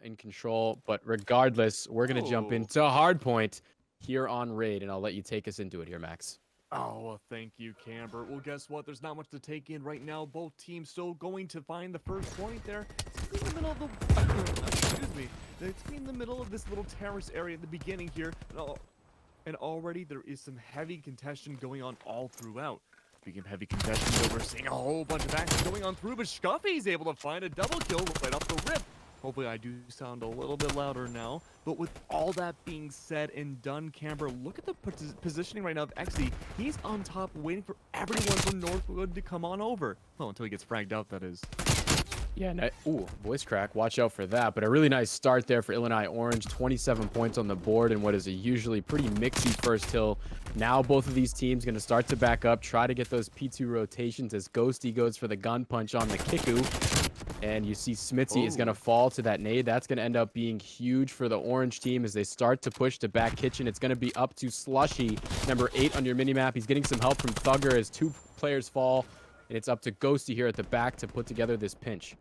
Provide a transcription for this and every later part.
in control, but regardless, we're going to jump Oh. into Hardpoint here on Raid, and I'll let you take us into it here, Max. Oh, well, thank you, Camber. Well, guess what? There's not much to take in right now. Both teams still going to find the first point there. It's in the middle of the... excuse me. It's in the middle of this little terrace area at the beginning here. And already there is some heavy contention going on all throughout. Speaking of heavy contention, though, we're seeing a whole bunch of action going on through, but Scuffy's able to find a double kill right off the rip. Hopefully I do sound a little bit louder now. But with all that being said and done, Camber, look at the positioning right now of XD. He's on top waiting for everyone from Northwood to come on over. Well, until he gets fragged out, that is. Yeah, ooh, voice crack. Watch out for that. But a really nice start there for Illinois Orange. 27 points on the board in what is a usually pretty mixy first hill. Now both of these teams going to start to back up, try to get those P2 rotations as Ghosty goes for the gun punch on the Kiku. And you see Smitzy is going to fall to that nade. That's going to end up being huge for the Orange team as they start to push to back kitchen. It's going to be up to Slushy, number 8 on your minimap. He's getting some help from Thugger as 2 players fall. And it's up to Ghosty here at the back to put together this pinch.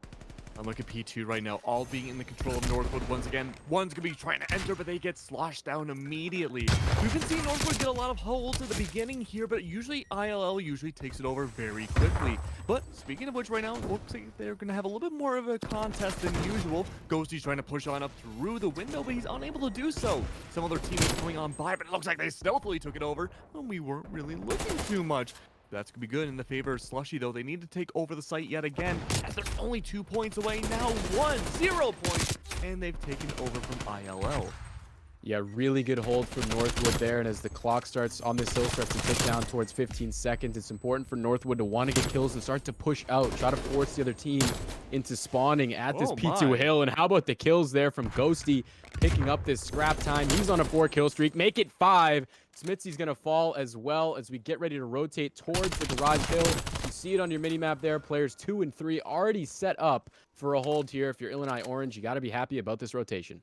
And look at P2 right now, all being in the control of Northwood once again. One's going to be trying to enter, but they get sloshed down immediately. We've been seeing Northwood get a lot of holds at the beginning here, but usually ILL usually takes it over very quickly. But speaking of which, right now, it looks like they're going to have a little bit more of a contest than usual. Ghosty's trying to push on up through the window, but he's unable to do so. Some other teammates coming on by, but it looks like they stealthily took it over when we weren't really looking too much. That's going to be good in the favor of Slushy, though. They need to take over the site yet again, as they're only 2 points away. Now 0 points, and they've taken over from ILL. Yeah, really good hold from Northwood there, and as the clock starts on this hill starts to tick down towards 15 seconds, it's important for Northwood to want to get kills and start to push out, try to force the other team into spawning at this P2 hill. And how about the kills there from Ghosty picking up this scrap time? He's on a 4-kill streak, make it 5. Smitzy's going to fall as well as we get ready to rotate towards the garage hill. You see it on your minimap there. Players 2 and 3 already set up for a hold here. If you're Illinois Orange, you got to be happy about this rotation.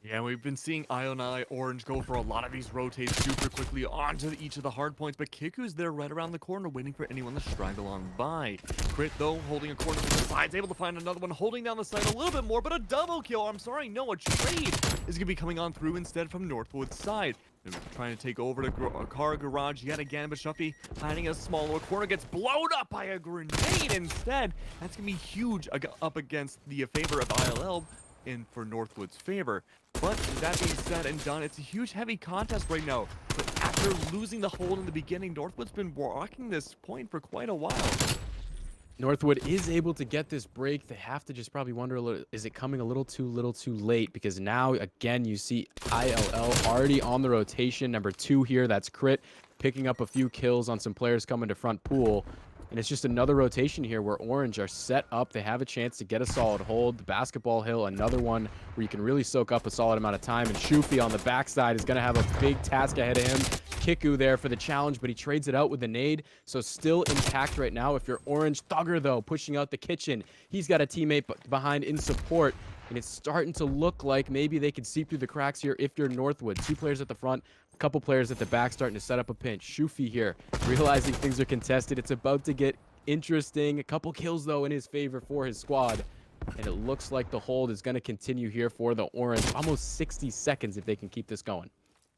Yeah, we've been seeing Illinois Orange go for a lot of these rotates super quickly onto each of the hard points, but Kiku's there right around the corner waiting for anyone to straggle on by. Crit, though, holding a corner to the sides, able to find another one, holding down the side a little bit more, but a double kill. I'm sorry, no, a trade is going to be coming on through instead from Northwood's side. They're trying to take over the car garage yet again, but Shuffy finding a small little corner gets blown up by a grenade instead. That's going to be huge up against the favor of ILL in for Northwood's favor. But that being said and done, it's a huge heavy contest right now. But after losing the hold in the beginning, Northwood's been walking this point for quite a while. Northwood is able to get this break. They have to just probably wonder a little, is it coming a little too late? Because now, again, you see ILL already on the rotation. Number 2 here, that's Crit, picking up a few kills on some players coming to front pool. And it's just another rotation here where Orange are set up. They have a chance to get a solid hold. The basketball hill, another one where you can really soak up a solid amount of time. And Shufi on the backside is going to have a big task ahead of him. Kiku there for the challenge, but he trades it out with the nade. So still intact right now. If you're Orange, Thugger, though, pushing out the kitchen. He's got a teammate behind in support. And it's starting to look like maybe they could seep through the cracks here if you're Northwood. 2 players at the front, a couple players at the back starting to set up a pinch. Shufi here, realizing things are contested. It's about to get interesting. A couple kills, though, in his favor for his squad. And it looks like the hold is going to continue here for the Orange. Almost 60 seconds if they can keep this going.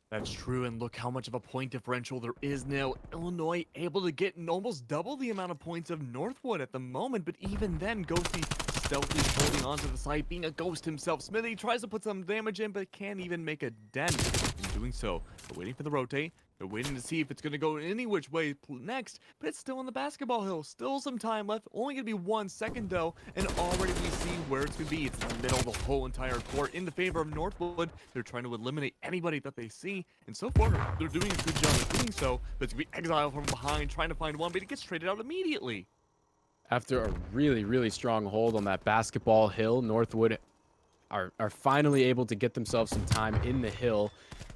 That's true, and look how much of a point differential there is now. Illinois able to get almost double the amount of points of Northwood at the moment, but even then, Ghosty stealthily holding onto the side, being a ghost himself. Smithy tries to put some damage in, but can't even make a dent in doing so. They're waiting for the rotate. They're waiting to see if it's going to go any which way next, but it's still on the basketball hill. Still some time left. Only going to be 1 second, though, and already we see where it's going to be. It's in the middle of the whole entire court in the favor of Northwood. They're trying to eliminate anybody that they see, and so far, they're doing a good job of doing so, but it's going to be Exile from behind, trying to find one, but he gets traded out immediately. After a really strong hold on that basketball hill, Northwood are finally able to get themselves some time in the hill.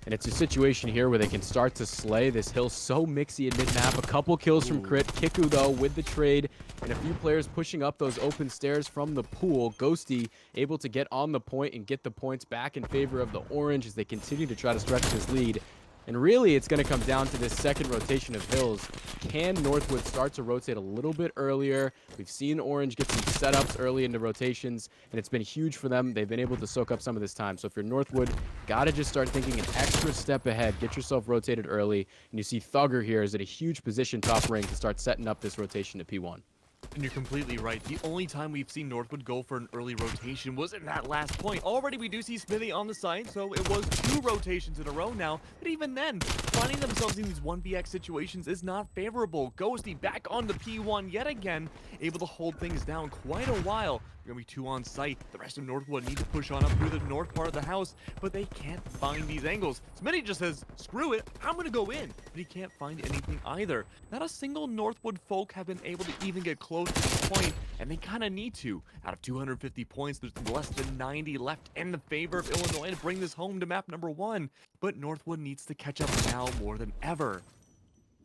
And it's a situation here where they can start to slay this hill. So mixy in mid-map. A couple kills from Crit. Kiku, though, with the trade. And a few players pushing up those open stairs from the pool. Ghosty able to get on the point and get the points back in favor of the Orange as they continue to try to stretch this lead. And really, it's going to come down to this second rotation of hills. Can Northwood start to rotate a little bit earlier? We've seen Orange get some setups early into rotations, and it's been huge for them. They've been able to soak up some of this time. So if you're Northwood, got to just start thinking an extra step ahead. Get yourself rotated early. And you see Thugger here is at a huge position top ring to start setting up this rotation to P1. And you're completely right. The only time we've seen Northwood go for an early rotation was in that last point. Already we do see Smithy on the side, so it was 2 rotations in a row now. But even then, finding themselves in these 1vx situations is not favorable. Ghosty back on the P1 yet again, able to hold things down quite a while. Gonna be 2 on site. The rest of Northwood need to push on up through the north part of the house, but they can't find these angles. Smitty just says, screw it, I'm gonna go in. But he can't find anything either. Not a single Northwood folk have been able to even get close to this point, and they kind of need to. Out of 250 points, there's less than 90 left in the favor of Illinois to bring this home to map number 1. But Northwood needs to catch up now more than ever.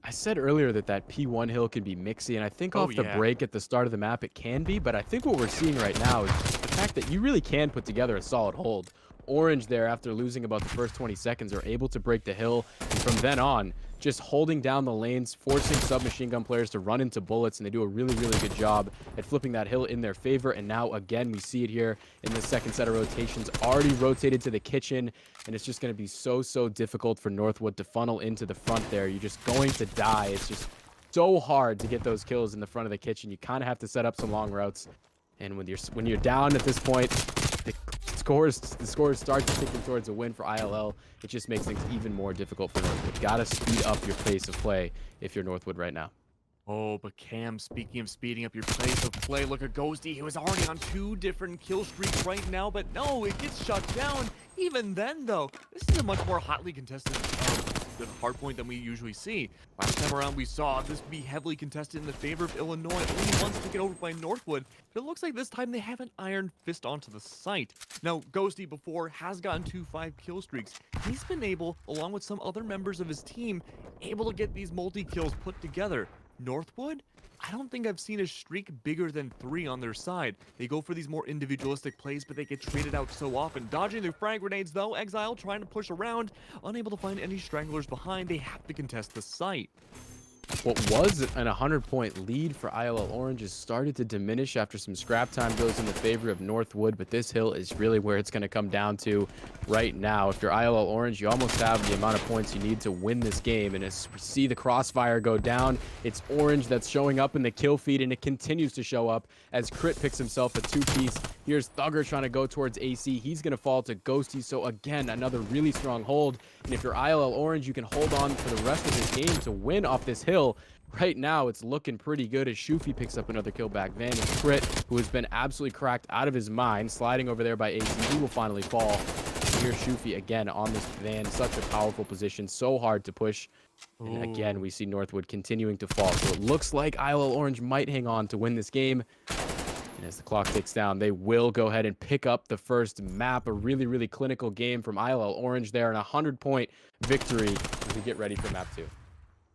I said earlier that P1 hill can be mixy, and I think off the break at the start of the map it can be, but I think what we're seeing right now is the fact that you really can put together a solid hold. Orange there, after losing about the first 20 seconds, are able to break the hill, and from then on, just holding down the lanes, forcing submachine gun players to run into bullets, and they do a really, really good job at flipping that hill in their favor. And now, again, we see it here in the second set of rotations, already rotated to the kitchen, and it's just going to be so difficult for Northwood to funnel into the front there. You're just going to die. It's just so hard to get those kills in the front of the kitchen. You kind of have to set up some long routes, and when you're down at this point, the scores start ticking towards a win for ILL. It just makes things even more difficult for Northwood. Gotta speed up your pace of play if you're Northwood right now. Oh, but Cam, speaking of speeding up your pace of play, look at Ghosty. He was already on 2 different kill streaks right now, but no, it gets shut down. Even then, though, this is a much more hotly contested the hard point than we usually see. Last time around, we saw this be heavily contested in the favor of Illinois, only once taken over by Northwood, but it looks like this time they have an iron fist onto the site. Now, Ghosty before has gotten 2 5 kill streaks. He's been able, along with some other members of his team, able to get these multi-kills put together. Northwood? I don't think I've seen a streak bigger than 3 on their side. They go for these more individualistic plays, but they get traded out so often. Dodging their frag grenades, though. Exile trying to push around. Unable to find any stragglers behind. They have to contest the site. What was an 100-point lead for ILL Orange has started to diminish after some scrap time goes in the favor of Northwood, but this hill is really where it's going to come down to right now. If you're ILL Orange, you almost have the amount of points you need to win this game, and as we see the crossfire go down, it's Orange that's showing up in the kill feed, and it continues to show up as Crit picks himself a 2-piece. Here's Thugger trying to go towards AC. He's going to fall to Ghosty, so again, another really strong hold, and if you're ILL Orange, you can hold on for the rest of this game to win off this hill. Right now, it's looking pretty good as Shufi picks up another kill back. Van and Crit, who has been absolutely cracked out of his mind, sliding over there by AC. He will finally fall. Here's Shufi again on this Van. Such a powerful position, so hard to push. And again, we see Northwood continuing to fall. So it looks like ILL Orange might hang on to win this game. And as the clock ticks down, they will go ahead and pick up the first map. A really, really clinical game from ILL Orange there, and a 100-point victory as we get ready for map 2.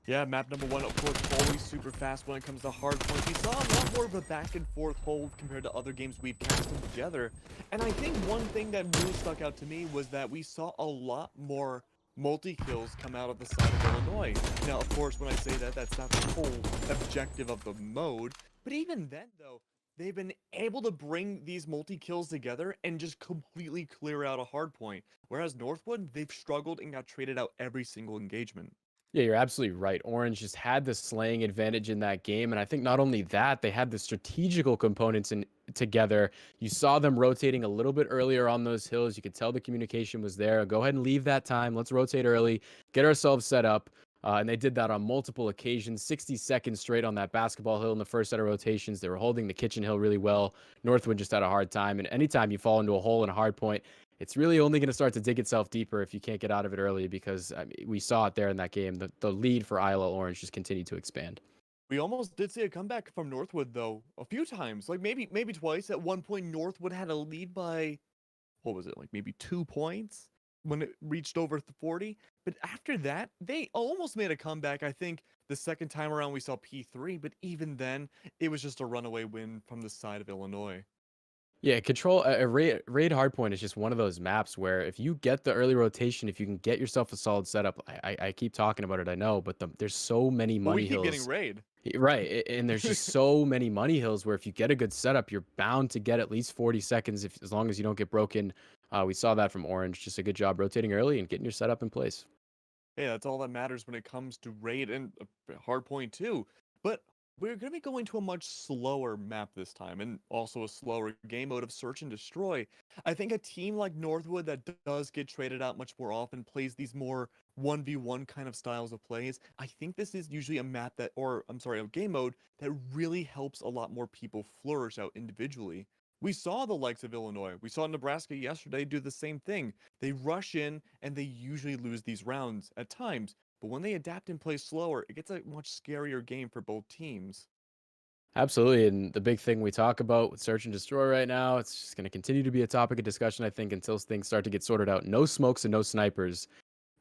Yeah, map number 1, of course, always super fast when it comes to hard points. We saw a lot more of a back and forth hold compared to other games we've cast them together. And I think one thing that really stuck out to me was that we saw a lot more multi-kills come out of the side of Illinois. Now, of course, when I say that, that's not the whole objective of the mode. But even then, though, they've been able to bring these multi-kills together and just completely clear out a hard point. Whereas Northwood, they've struggled and got traded out every single engagement. Yeah, you're absolutely right. Orange just had the slaying advantage in that game, and I think not only that, they had the strategical components together. You saw them rotating a little bit earlier on those hills. You could tell the communication was there. Go ahead and leave that time. Let's rotate early, get ourselves set up. And they did that on multiple occasions, 60 seconds straight on that basketball hill in the first set of rotations. They were holding the kitchen hill really well. Northwood just had a hard time. And anytime you fall into a hole in a hard point, it's really only going to start to dig itself deeper if you can't get out of it early, because I mean, we saw it there in that game. The lead for ILL Orange just continued to expand. We almost did see a comeback from Northwood, though, a few times. Like, maybe twice. At one point, Northwood had a lead by, what was it, like maybe 2 points when it reached over 40. But after that, they almost made a comeback. I think the second time around we saw P3, but even then, it was just a runaway win from the side of Illinois. Yeah, control a raid hardpoint is just one of those maps where if you get the early rotation, if you can get yourself a solid setup, I keep talking about it, I know, but there's so many But we money keep getting hills. raid. Right, and there's just so many money hills where if you get a good setup, you're bound to get at least 40 seconds if as long as you don't get broken. We saw that from Orange. Just a good job rotating early and getting your setup in place. Hey, that's all that matters when it comes to raid and hard point too. But we're going to be going to a much slower map this time, and also a slower game mode of search and destroy. I think a team like Northwood that does get traded out much more often plays these more 1v1 kind of styles of plays. I think this is usually a map that, or I'm sorry, a game mode that really helps a lot more people flourish out individually. We saw the likes of Illinois. We saw Nebraska yesterday do the same thing. They rush in and they usually lose these rounds at times, but when they adapt and play slower, it gets a much scarier game for both teams. Absolutely, and the big thing we talk about with search and destroy right now, it's just going to continue to be a topic of discussion, I think, until things start to get sorted out. No smokes and no snipers.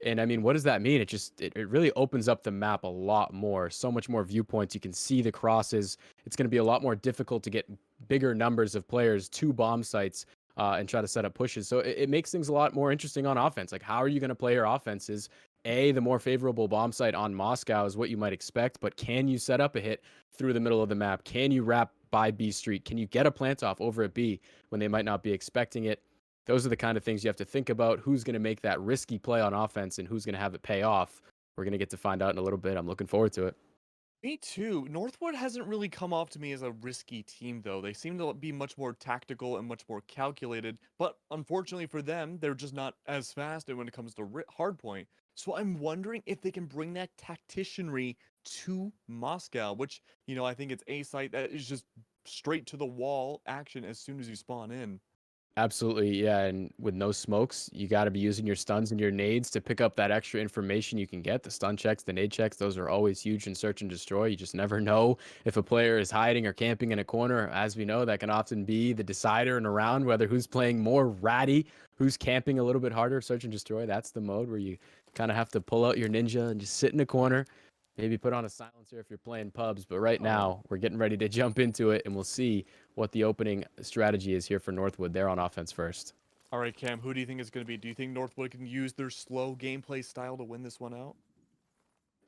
And I mean, what does that mean? It really opens up the map a lot more. So much more viewpoints. You can see the crosses. It's going to be a lot more difficult to get bigger numbers of players to bomb sites and try to set up pushes. So it makes things a lot more interesting on offense. Like, how are you going to play your offenses? The more favorable bomb site on Moscow is what you might expect, but can you set up a hit through the middle of the map? Can you wrap by B Street? Can you get a plant off over at B when they might not be expecting it? Those are the kind of things you have to think about. Who's going to make that risky play on offense and who's going to have it pay off? We're going to get to find out in a little bit. I'm looking forward to it. Me too. Northwood hasn't really come off to me as a risky team, though. They seem to be much more tactical and much more calculated, but unfortunately for them, they're just not as fast when it comes to hardpoint. So I'm wondering if they can bring that tacticianry to Moscow, which, I think it's a site that is just straight to the wall action as soon as you spawn in. Absolutely, yeah. And with no smokes, you got to be using your stuns and your nades to pick up that extra information you can get. The stun checks, the nade checks, those are always huge in search and destroy. You just never know if a player is hiding or camping in a corner. As we know, that can often be the decider in a round, whether who's playing more ratty, who's camping a little bit harder. Search and destroy, that's the mode where you kind of have to pull out your ninja and just sit in a corner. Maybe put on a silencer if you're playing pubs, but right Oh. now we're getting ready to jump into it and we'll see what the opening strategy is here for Northwood. They're on offense first. All right, Cam, who do you think is going to be? Do you think Northwood can use their slow gameplay style to win this one out?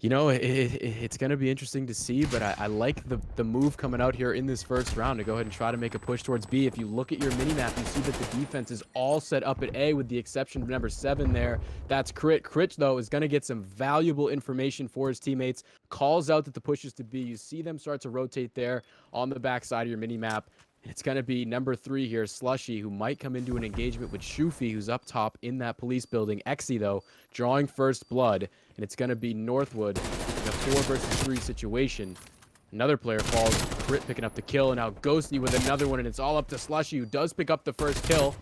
It's going to be interesting to see, but I like the move coming out here in this first round to go ahead and try to make a push towards B. If you look at your mini-map, you see that the defense is all set up at A with the exception of number 7 there. That's Crit. Crit, though, is going to get some valuable information for his teammates. Calls out that the push is to B. You see them start to rotate there on the backside of your mini-map. It's going to be number 3 here, Slushy, who might come into an engagement with Shufi, who's up top in that police building. Exy, though, drawing first blood, and it's going to be Northwood in a 4 versus 3 situation. Another player falls, Crit picking up the kill, and now Ghosty with another one, and it's all up to Slushy, who does pick up the first kill.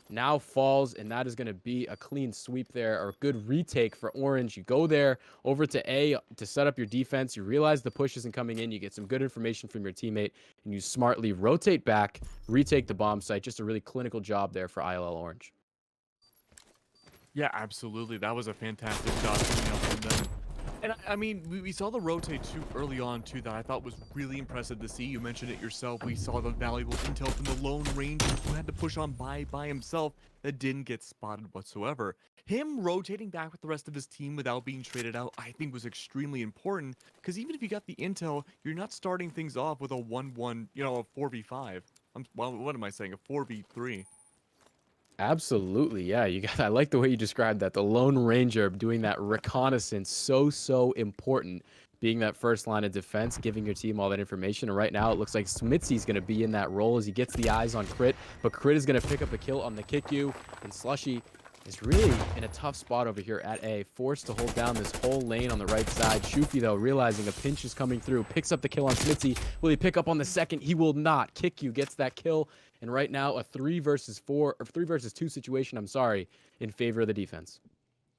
Now falls, and that is going to be a clean sweep there, or a good retake for Orange. You go there over to A to set up your defense. You realize the push isn't coming in. You get some good information from your teammate, and you smartly rotate back, retake the bomb site. Just a really clinical job there for ILL Orange. Yeah, absolutely. That was a fantastic job coming up from them. And I mean, we saw the rotate too early on too that I thought was really impressive to see. You mentioned it yourself. We saw the valuable intel from the Lone Ranger who had to push on by himself that didn't get spotted whatsoever. Him rotating back with the rest of his team without being traded out, I think was extremely important because even if you got the intel, you're not starting things off with a 1-1, a 4v5. Well, what am I saying? A 4v3. Absolutely, yeah. I like the way you described that. The Lone Ranger doing that reconnaissance, so important. Being that first line of defense, giving your team all that information. And right now, it looks like Smitsy's going to be in that role as he gets the eyes on Crit. But Crit is going to pick up the kill on the kick you. And Slushy is really in a tough spot over here at A. Forced to hold down this whole lane on the right side. Shufi, though, realizing a pinch is coming through, picks up the kill on Smitsy. Will he pick up on the second? He will not. Kick you gets that kill. And right now, a 3 versus 2 situation, in favor of the defense.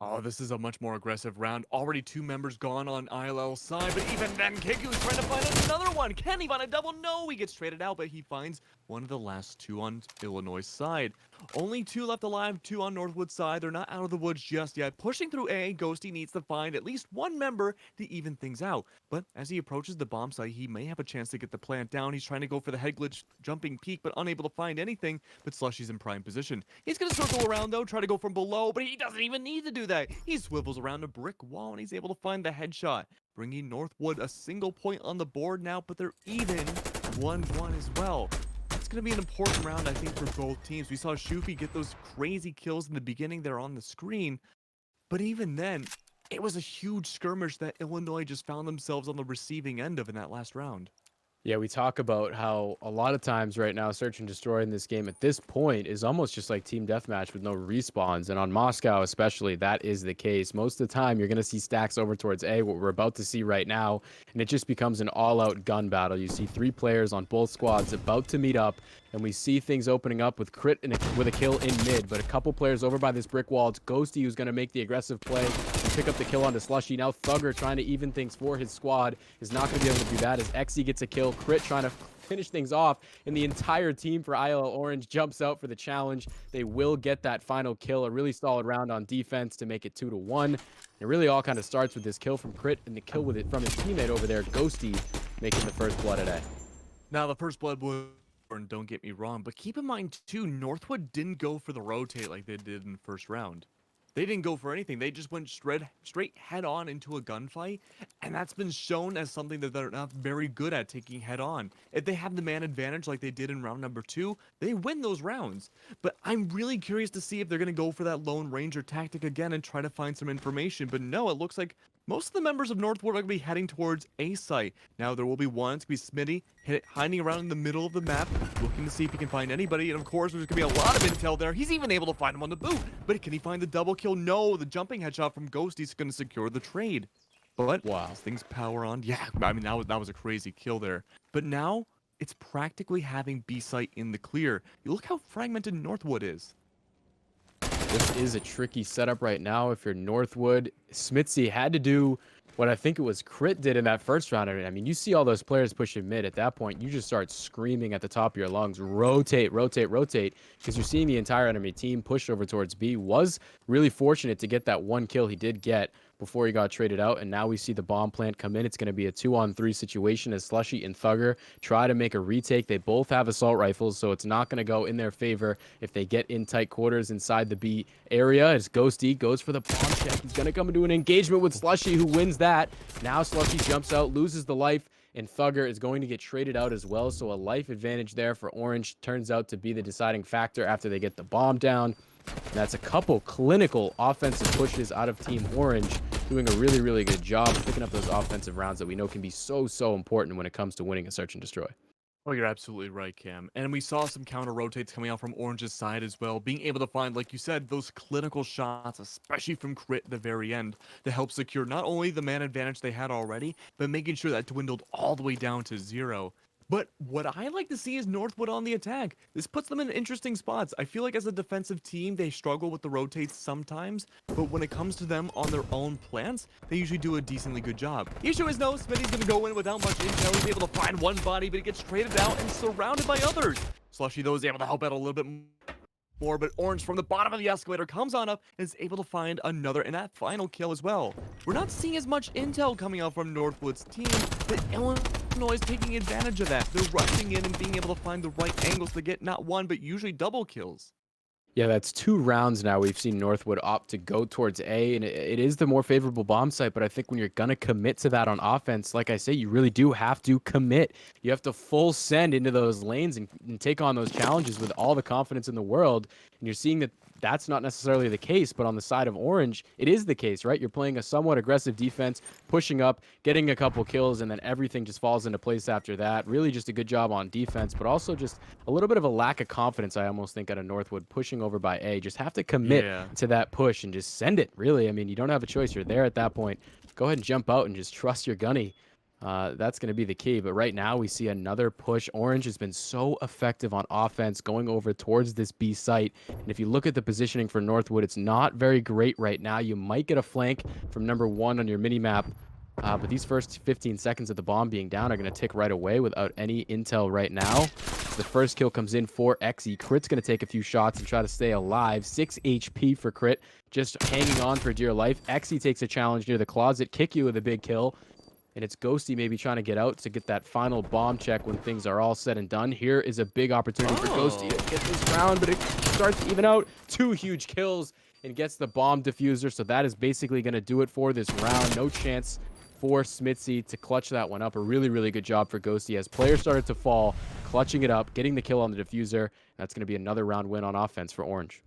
Oh, this is a much more aggressive round. Already 2 members gone on ILL's side, but even then, Kiku's trying to find another one. Can he find a double? No, he gets traded out, but he finds one of the last 2 on Illinois' side. Only 2 left alive, 2 on Northwood's side. They're not out of the woods just yet. Pushing through A, Ghosty needs to find at least one member to even things out. But as he approaches the bomb site, he may have a chance to get the plant down. He's trying to go for the head glitch jumping peak, but unable to find anything. But Slushy's in prime position. He's going to circle around, though, try to go from below, but he doesn't even need to do that. He swivels around a brick wall, and he's able to find the headshot, bringing Northwood a single point on the board now, but they're even 1-1 as well. It's going to be an important round, I think, for both teams. We saw Shufi get those crazy kills in the beginning there on the screen, but even then, it was a huge skirmish that Illinois just found themselves on the receiving end of in that last round. Yeah, we talk about how a lot of times right now, search and destroy in this game at this point is almost just like team deathmatch with no respawns. And on Moscow, especially, that is the case. Most of the time, you're going to see stacks over towards A, what we're about to see right now. And it just becomes an all-out gun battle. You see 3 players on both squads about to meet up. And we see things opening up with Crit with a kill in mid. But a couple players over by this brick wall. It's Ghosty who's going to make the aggressive play and pick up the kill onto Slushy. Now Thugger trying to even things for his squad is not going to be able to do that as Xe gets a kill. Crit trying to finish things off, and the entire team for ILL Orange jumps out for the challenge. They will get that final kill, a really solid round on defense to make it 2-1. It really all kind of starts with this kill from Crit and the kill with it from his teammate over there, Ghosty, making the first blood today. Now, the first blood was, and don't get me wrong, but keep in mind, too, Northwood didn't go for the rotate like they did in the first round. They didn't go for anything. They just went straight head-on into a gunfight, and that's been shown as something that they're not very good at, taking head-on. If they have the man advantage like they did in round number 2, they win those rounds. But I'm really curious to see if they're going to go for that Lone Ranger tactic again and try to find some information. But no, it looks like most of the members of Northwood are going to be heading towards A site. Now, there will be one. It's going to be Smitty, hiding around in the middle of the map, looking to see if he can find anybody. And, of course, there's going to be a lot of intel there. He's even able to find him on the boot. But can he find the double kill? No, the jumping headshot from Ghosty's going to secure the trade. But Wow. as things power on, yeah, I mean, that was a crazy kill there. But now, it's practically having B site in the clear. You look how fragmented Northwood is. This is a tricky setup right now if you're Northwood. Smitzy had to do what I think it was Crit did in that first round. I mean, you see all those players pushing mid. At that point, you just start screaming at the top of your lungs, rotate, rotate, rotate, because you're seeing the entire enemy team push over towards B. Was really fortunate to get that one kill he did get before he got traded out, and now we see the bomb plant come in. It's going to be a 2-on-3 situation as Slushy and Thugger try to make a retake. They both have assault rifles, so it's not going to go in their favor if they get in tight quarters inside the B area. As Ghosty goes for the bomb check, he's going to come into an engagement with Slushy, who wins that. Now Slushy jumps out, loses the life, and Thugger is going to get traded out as well, so a life advantage there for Orange turns out to be the deciding factor after they get the bomb down. And that's a couple clinical offensive pushes out of Team Orange, doing a really, really good job of picking up those offensive rounds that we know can be so, so important when it comes to winning a search and destroy. Oh, you're absolutely right, Cam. And we saw some counter rotates coming out from Orange's side as well, being able to find, like you said, those clinical shots, especially from Crit at the very end, to help secure not only the man advantage they had already, but making sure that dwindled all the way down to 0. But what I like to see is Northwood on the attack. This puts them in interesting spots. I feel like as a defensive team, they struggle with the rotates sometimes, but when it comes to them on their own plants, they usually do a decently good job. The issue is, no, Smitty's going to go in without much intel. He's able to find one body, but he gets traded out and surrounded by others. Slushy, though, is able to help out a little bit more, but Orange from the bottom of the escalator comes on up and is able to find another, and that final kill as well. We're not seeing as much intel coming out from Northwood's team, but Illinois is taking advantage of that. They're rushing in and being able to find the right angles to get not one, but usually double kills. Yeah, that's 2 rounds now we've seen Northwood opt to go towards A, and it is the more favorable bomb site, but I think when you're going to commit to that on offense, like I say, you really do have to commit. You have to full send into those lanes and take on those challenges with all the confidence in the world, and you're seeing that that's not necessarily the case, but on the side of Orange, it is the case, right? You're playing a somewhat aggressive defense, pushing up, getting a couple kills, and then everything just falls into place after that. Really just a good job on defense, but also just a little bit of a lack of confidence, I almost think, out of Northwood pushing over by A. Just have to commit to that push and just send it, really. I mean, you don't have a choice. You're there at that point. Go ahead and jump out and just trust your gunny. That's going to be the key. But right now we see another push. Orange has been so effective on offense going over towards this B site. And if you look at the positioning for Northwood, it's not very great right now. You might get a flank from number 1 on your mini map. But these first 15 seconds of the bomb being down are going to tick right away without any intel right now. The first kill comes in for Xe. Crit's going to take a few shots and try to stay alive. 6 HP for Crit, just hanging on for dear life. Xe takes a challenge near the closet. Kick you with a big kill. And it's Ghosty maybe trying to get out to get that final bomb check when things are all said and done. Here is a big opportunity for Ghosty to get this round, but it starts to even out. 2 huge kills and gets the bomb diffuser. So that is basically going to do it for this round. No chance for Smitzy to clutch that one up. A really, really good job for Ghosty as players started to fall, clutching it up, getting the kill on the diffuser. That's going to be another round win on offense for Orange.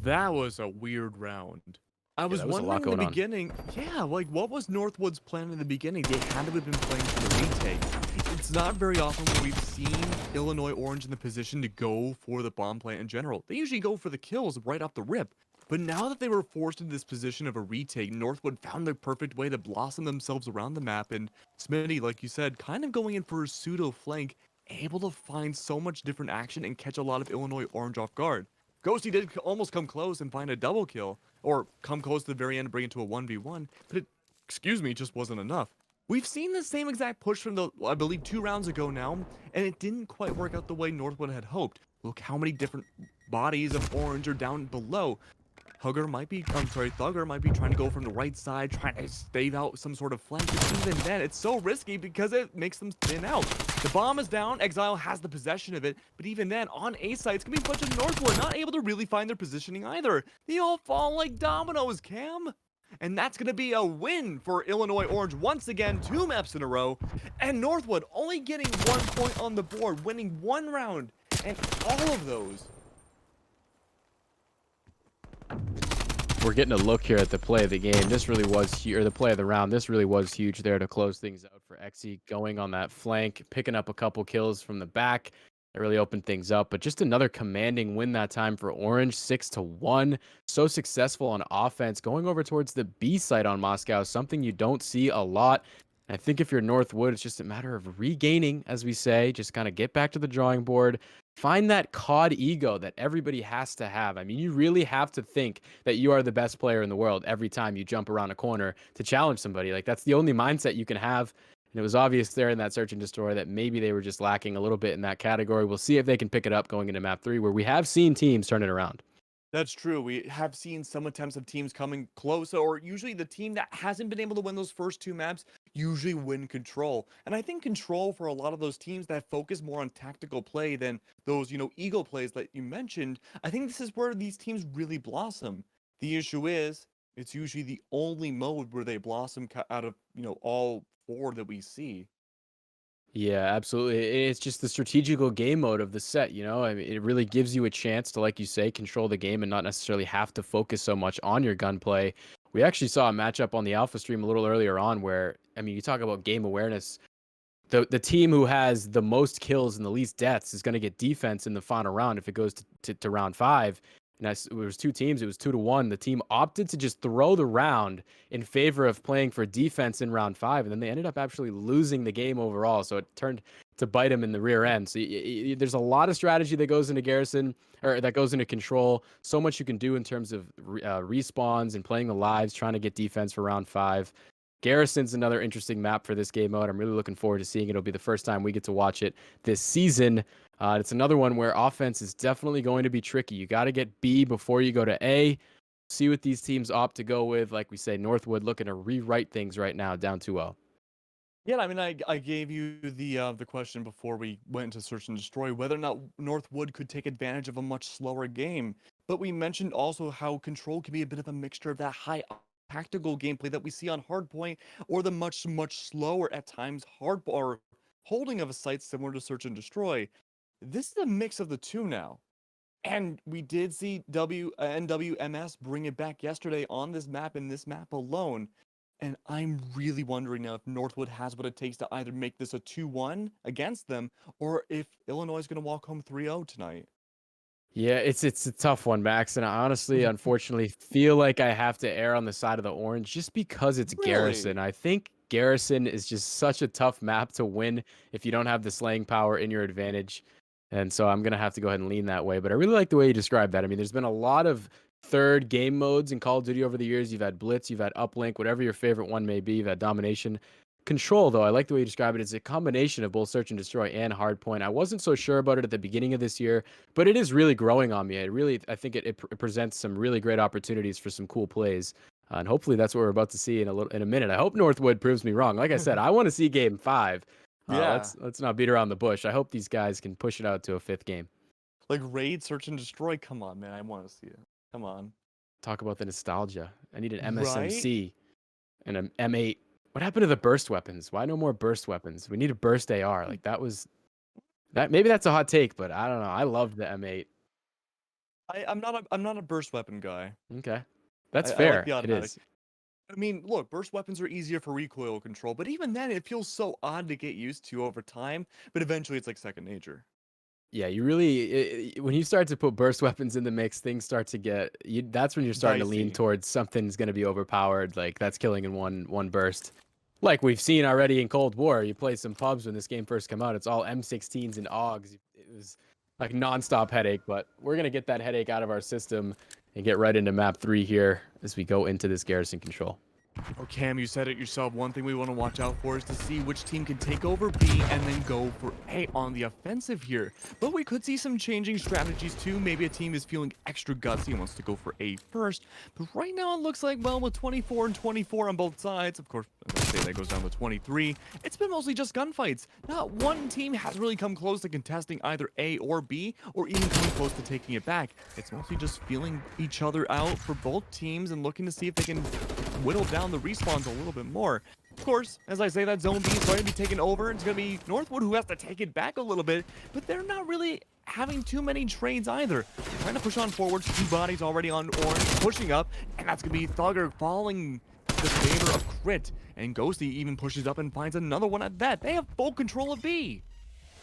That was a weird round. I was that was a lot wondering in the going on. beginning, like what was Northwood's plan in the beginning? They had to have been playing for the retake. It's not very often where we've seen Illinois Orange in the position to go for the bomb plant in general. They usually go for the kills right off the rip. But now that they were forced into this position of a retake, Northwood found the perfect way to blossom themselves around the map. And Smitty, like you said, kind of going in for a pseudo flank, able to find so much different action and catch a lot of Illinois Orange off guard. Ghosty did almost come close and find a double kill, or come close to the very end and bring it to a 1v1, but it, just wasn't enough. We've seen the same exact push from the, I believe, 2 rounds ago now, and it didn't quite work out the way Northwood had hoped. Look how many different bodies of Orange are down below. Thugger might be trying to go from the right side, trying to stave out some sort of flank. But even then, it's so risky because it makes them thin out. The bomb is down. Exile has the possession of it. But even then, on A side, it's going to be a bunch of Northwood not able to really find their positioning either. They all fall like dominoes, Cam. And that's going to be a win for Illinois Orange once again, 2 maps in a row. And Northwood only getting 1 point on the board, winning 1 round. And all of those. We're getting a look here at the play of the game. This really was or the play of the round. This really was huge there to close things out for Xe, going on that flank, picking up a couple kills from the back. That really opened things up. But just another commanding win that time for Orange, 6-1. So successful on offense, going over towards the B site on Moscow, something you don't see a lot. I think if you're Northwood, it's just a matter of regaining, as we say, just kind of get back to the drawing board. Find that COD ego that everybody has to have. I mean, you really have to think that you are the best player in the world every time you jump around a corner to challenge somebody. Like, that's the only mindset you can have. And it was obvious there in that search and destroy that maybe they were just lacking a little bit in that category. We'll see if they can pick it up going into map 3, where we have seen teams turn it around. That's true. We have seen some attempts of teams coming close, or usually the team that hasn't been able to win those first 2 maps usually win control. And I think control for a lot of those teams that focus more on tactical play than those, ego plays that you mentioned, I think this is where these teams really blossom. The issue is, it's usually the only mode where they blossom out of, all 4 that we see. Yeah, absolutely. It's just the strategical game mode of the set, I mean, it really gives you a chance to, like you say, control the game and not necessarily have to focus so much on your gunplay. We actually saw a matchup on the Alpha stream a little earlier on where, I mean, you talk about game awareness. The team who has the most kills and the least deaths is going to get defense in the final round if it goes to round 5. And it was 2 teams. It was 2-1. The team opted to just throw the round in favor of playing for defense in round 5, and then they ended up actually losing the game overall. So it turned to bite them in the rear end. So there's a lot of strategy that goes into Garrison, or that goes into control. So much you can do in terms of respawns and playing the lives, trying to get defense for round 5. Garrison's another interesting map for this game mode. I'm really looking forward to seeing it. It'll be the first time we get to watch it this season. It's another one where offense is definitely going to be tricky. You got to get B before you go to A. See what these teams opt to go with. Like we say, Northwood looking to rewrite things right now, down 2-0. Yeah, I mean, I gave you the question before we went into Search and Destroy, whether or not Northwood could take advantage of a much slower game. But we mentioned also how Control can be a bit of a mixture of that high tactical gameplay that we see on Hardpoint, or the much slower at times or holding of a site similar to Search and Destroy. This is a mix of the 2 now. And we did see NWMS bring it back yesterday on this map and this map alone. And I'm really wondering now if Northwood has what it takes to either make this a 2-1 against them, or if Illinois is going to walk home 3-0 tonight. Yeah, it's a tough one, Max. And I honestly, unfortunately, feel like I have to err on the side of the orange just because it's Garrison. Really? I think Garrison is just such a tough map to win if you don't have the slaying power in your advantage. And so I'm going to have to go ahead and lean that way. But I really like the way you described that. I mean, there's been a lot of third game modes in Call of Duty over the years. You've had Blitz, you've had Uplink, whatever your favorite one may be. You've had Domination. Control, though, I like the way you describe it. It's a combination of both search and destroy and hardpoint. I wasn't so sure about it at the beginning of this year, but it is really growing on me. I think it presents some really great opportunities for some cool plays. And hopefully that's what we're about to see in a minute. I hope Northwood proves me wrong. Like I said, I want to see game 5. Yeah. Let's not beat around the bush. I hope these guys can push it out to a 5th game. Like raid, search, and destroy. Come on, man. I want to see it. Come on. Talk about the nostalgia. I need an Right? MSMC and an M8. What happened to the burst weapons? Why no more burst weapons? We need a burst AR. Like that. Maybe that's a hot take, but I don't know. I loved the M8. I'm not a burst weapon guy. Okay, that's I like fair. the It automatic. is. I mean, look, burst weapons are easier for recoil control, but even then, it feels so odd to get used to over time. But eventually, it's like second nature. Yeah, you really when you start to put burst weapons in the mix, things start to that's when you're starting to lean Dicey. towards something's going to be overpowered. Like that's killing in one burst. Like we've seen already in Cold War. You play some pubs when this game first came out. It's all M16s and AUGs. It was like nonstop headache, but we're gonna get that headache out of our system and get right into map 3 here as we go into this garrison control. Oh, Cam, you said it yourself. One thing we want to watch out for is to see which team can take over B and then go for A on the offensive here. But we could see some changing strategies too. Maybe a team is feeling extra gutsy and wants to go for A first. But right now it looks like, well, with 24 and 24 on both sides, of course, as I say, that goes down to 23, it's been mostly just gunfights. Not one team has really come close to contesting either A or B, or even coming close to taking it back. It's mostly just feeling each other out for both teams and looking to see if they can whittle down the respawns a little bit more. Of course, as I say, that zone B is going to be taken over. It's going to be Northwood who has to take it back a little bit, but they're not really having too many trades either. They're trying to push on forward. 2 bodies already on orange, pushing up, and that's going to be Thugger following the favor of Crit, and Ghosty even pushes up and finds another one at that. They have full control of B.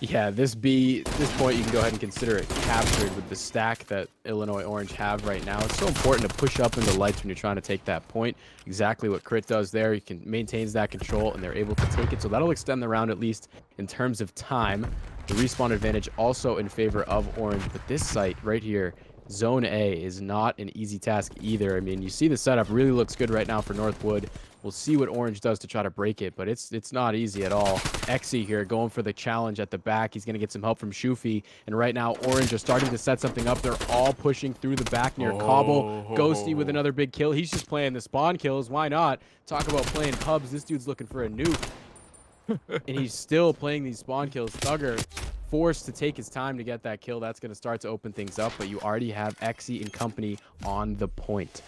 Yeah, this point you can go ahead and consider it captured with the stack that Illinois Orange have right now. It's so important to push up into lights when you're trying to take that point. Exactly what Crit does there. He maintains that control and they're able to take it. So that'll extend the round at least in terms of time. The respawn advantage also in favor of Orange, but this site right here, Zone A, is not an easy task either. I mean, you see the setup really looks good right now for Northwood. We'll see what Orange does to try to break it, but it's not easy at all. Exy here going for the challenge at the back. He's going to get some help from Shufi, and right now Orange are starting to set something up. They're all pushing through the back near Cobble. Ghosty with another big kill. He's just playing the spawn kills. Why not? Talk about playing pubs. This dude's looking for a nuke. And he's still playing these spawn kills. Thugger forced to take his time to get that kill. That's going to start to open things up, but you already have Exy and company on the point.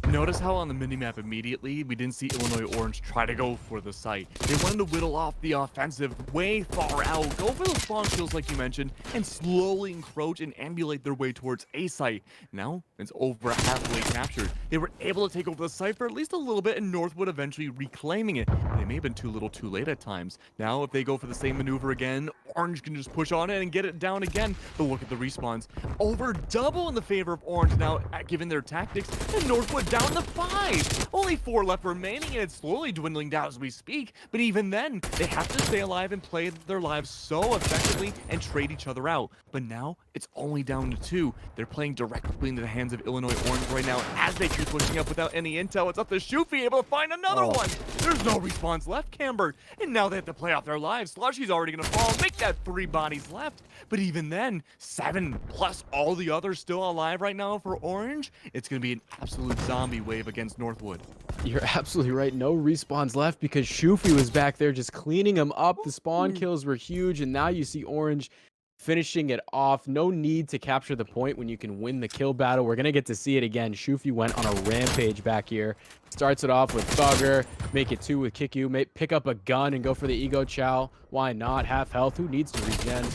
Notice how on the minimap immediately, we didn't see Illinois Orange try to go for the site. They wanted to whittle off the offensive way far out, go for those spawn kills like you mentioned, and slowly encroach and ambulate their way towards A site. Now, it's over halfway captured. They were able to take over the site for at least a little bit, and Northwood eventually reclaiming it. They may have been too little too late at times. Now, if they go for the same maneuver again, Orange can just push on it and get it down again. But look at the respawns. Over double in the favor of Orange now, given their tactics, and Northwood down to 5. Only 4 left remaining, and it's slowly dwindling down as we speak. But even then, they have to stay alive and play their lives so effectively and trade each other out. But now, it's only down to 2. They're playing directly into the hands of Illinois Orange right now as they keep pushing up without any intel. It's up to Shufi able to find another one. There's no response left, Camber. And now they have to play off their lives. Slushy's already going to fall. Make that 3 bodies left. But even then, 7 plus all the others still alive right now for Orange. It's going to be an absolute zombie wave against Northwood. You're absolutely right. No respawns left because Shufi was back there just cleaning them up. The spawn kills were huge, and now you see Orange finishing it off. No need to capture the point when you can win the kill battle. We're going to get to see it again. Shufi went on a rampage back here. Starts it off with Thugger. Make it 2 with Kiku. Pick up a gun and go for the Ego Chow. Why not? Half health. Who needs to regen?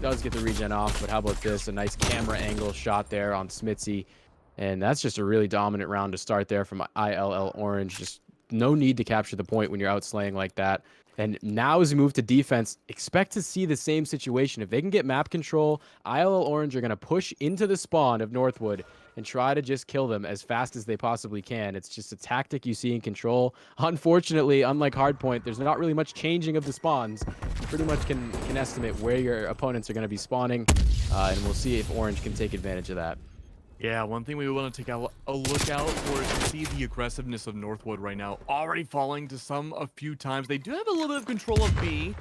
Does get the regen off, but how about this? A nice camera angle shot there on Smitzy. And that's just a really dominant round to start there from ILL Orange. Just no need to capture the point when you're out slaying like that. And now as we move to defense, expect to see the same situation. If they can get map control, ILL Orange are going to push into the spawn of Northwood and try to just kill them as fast as they possibly can. It's just a tactic you see in control. Unfortunately, unlike Hardpoint, there's not really much changing of the spawns. You pretty much can estimate where your opponents are going to be spawning, and we'll see if Orange can take advantage of that. Yeah, one thing we want to take a look out for is to see the aggressiveness of Northwood right now. Already falling to a few times. They do have a little bit of control of B.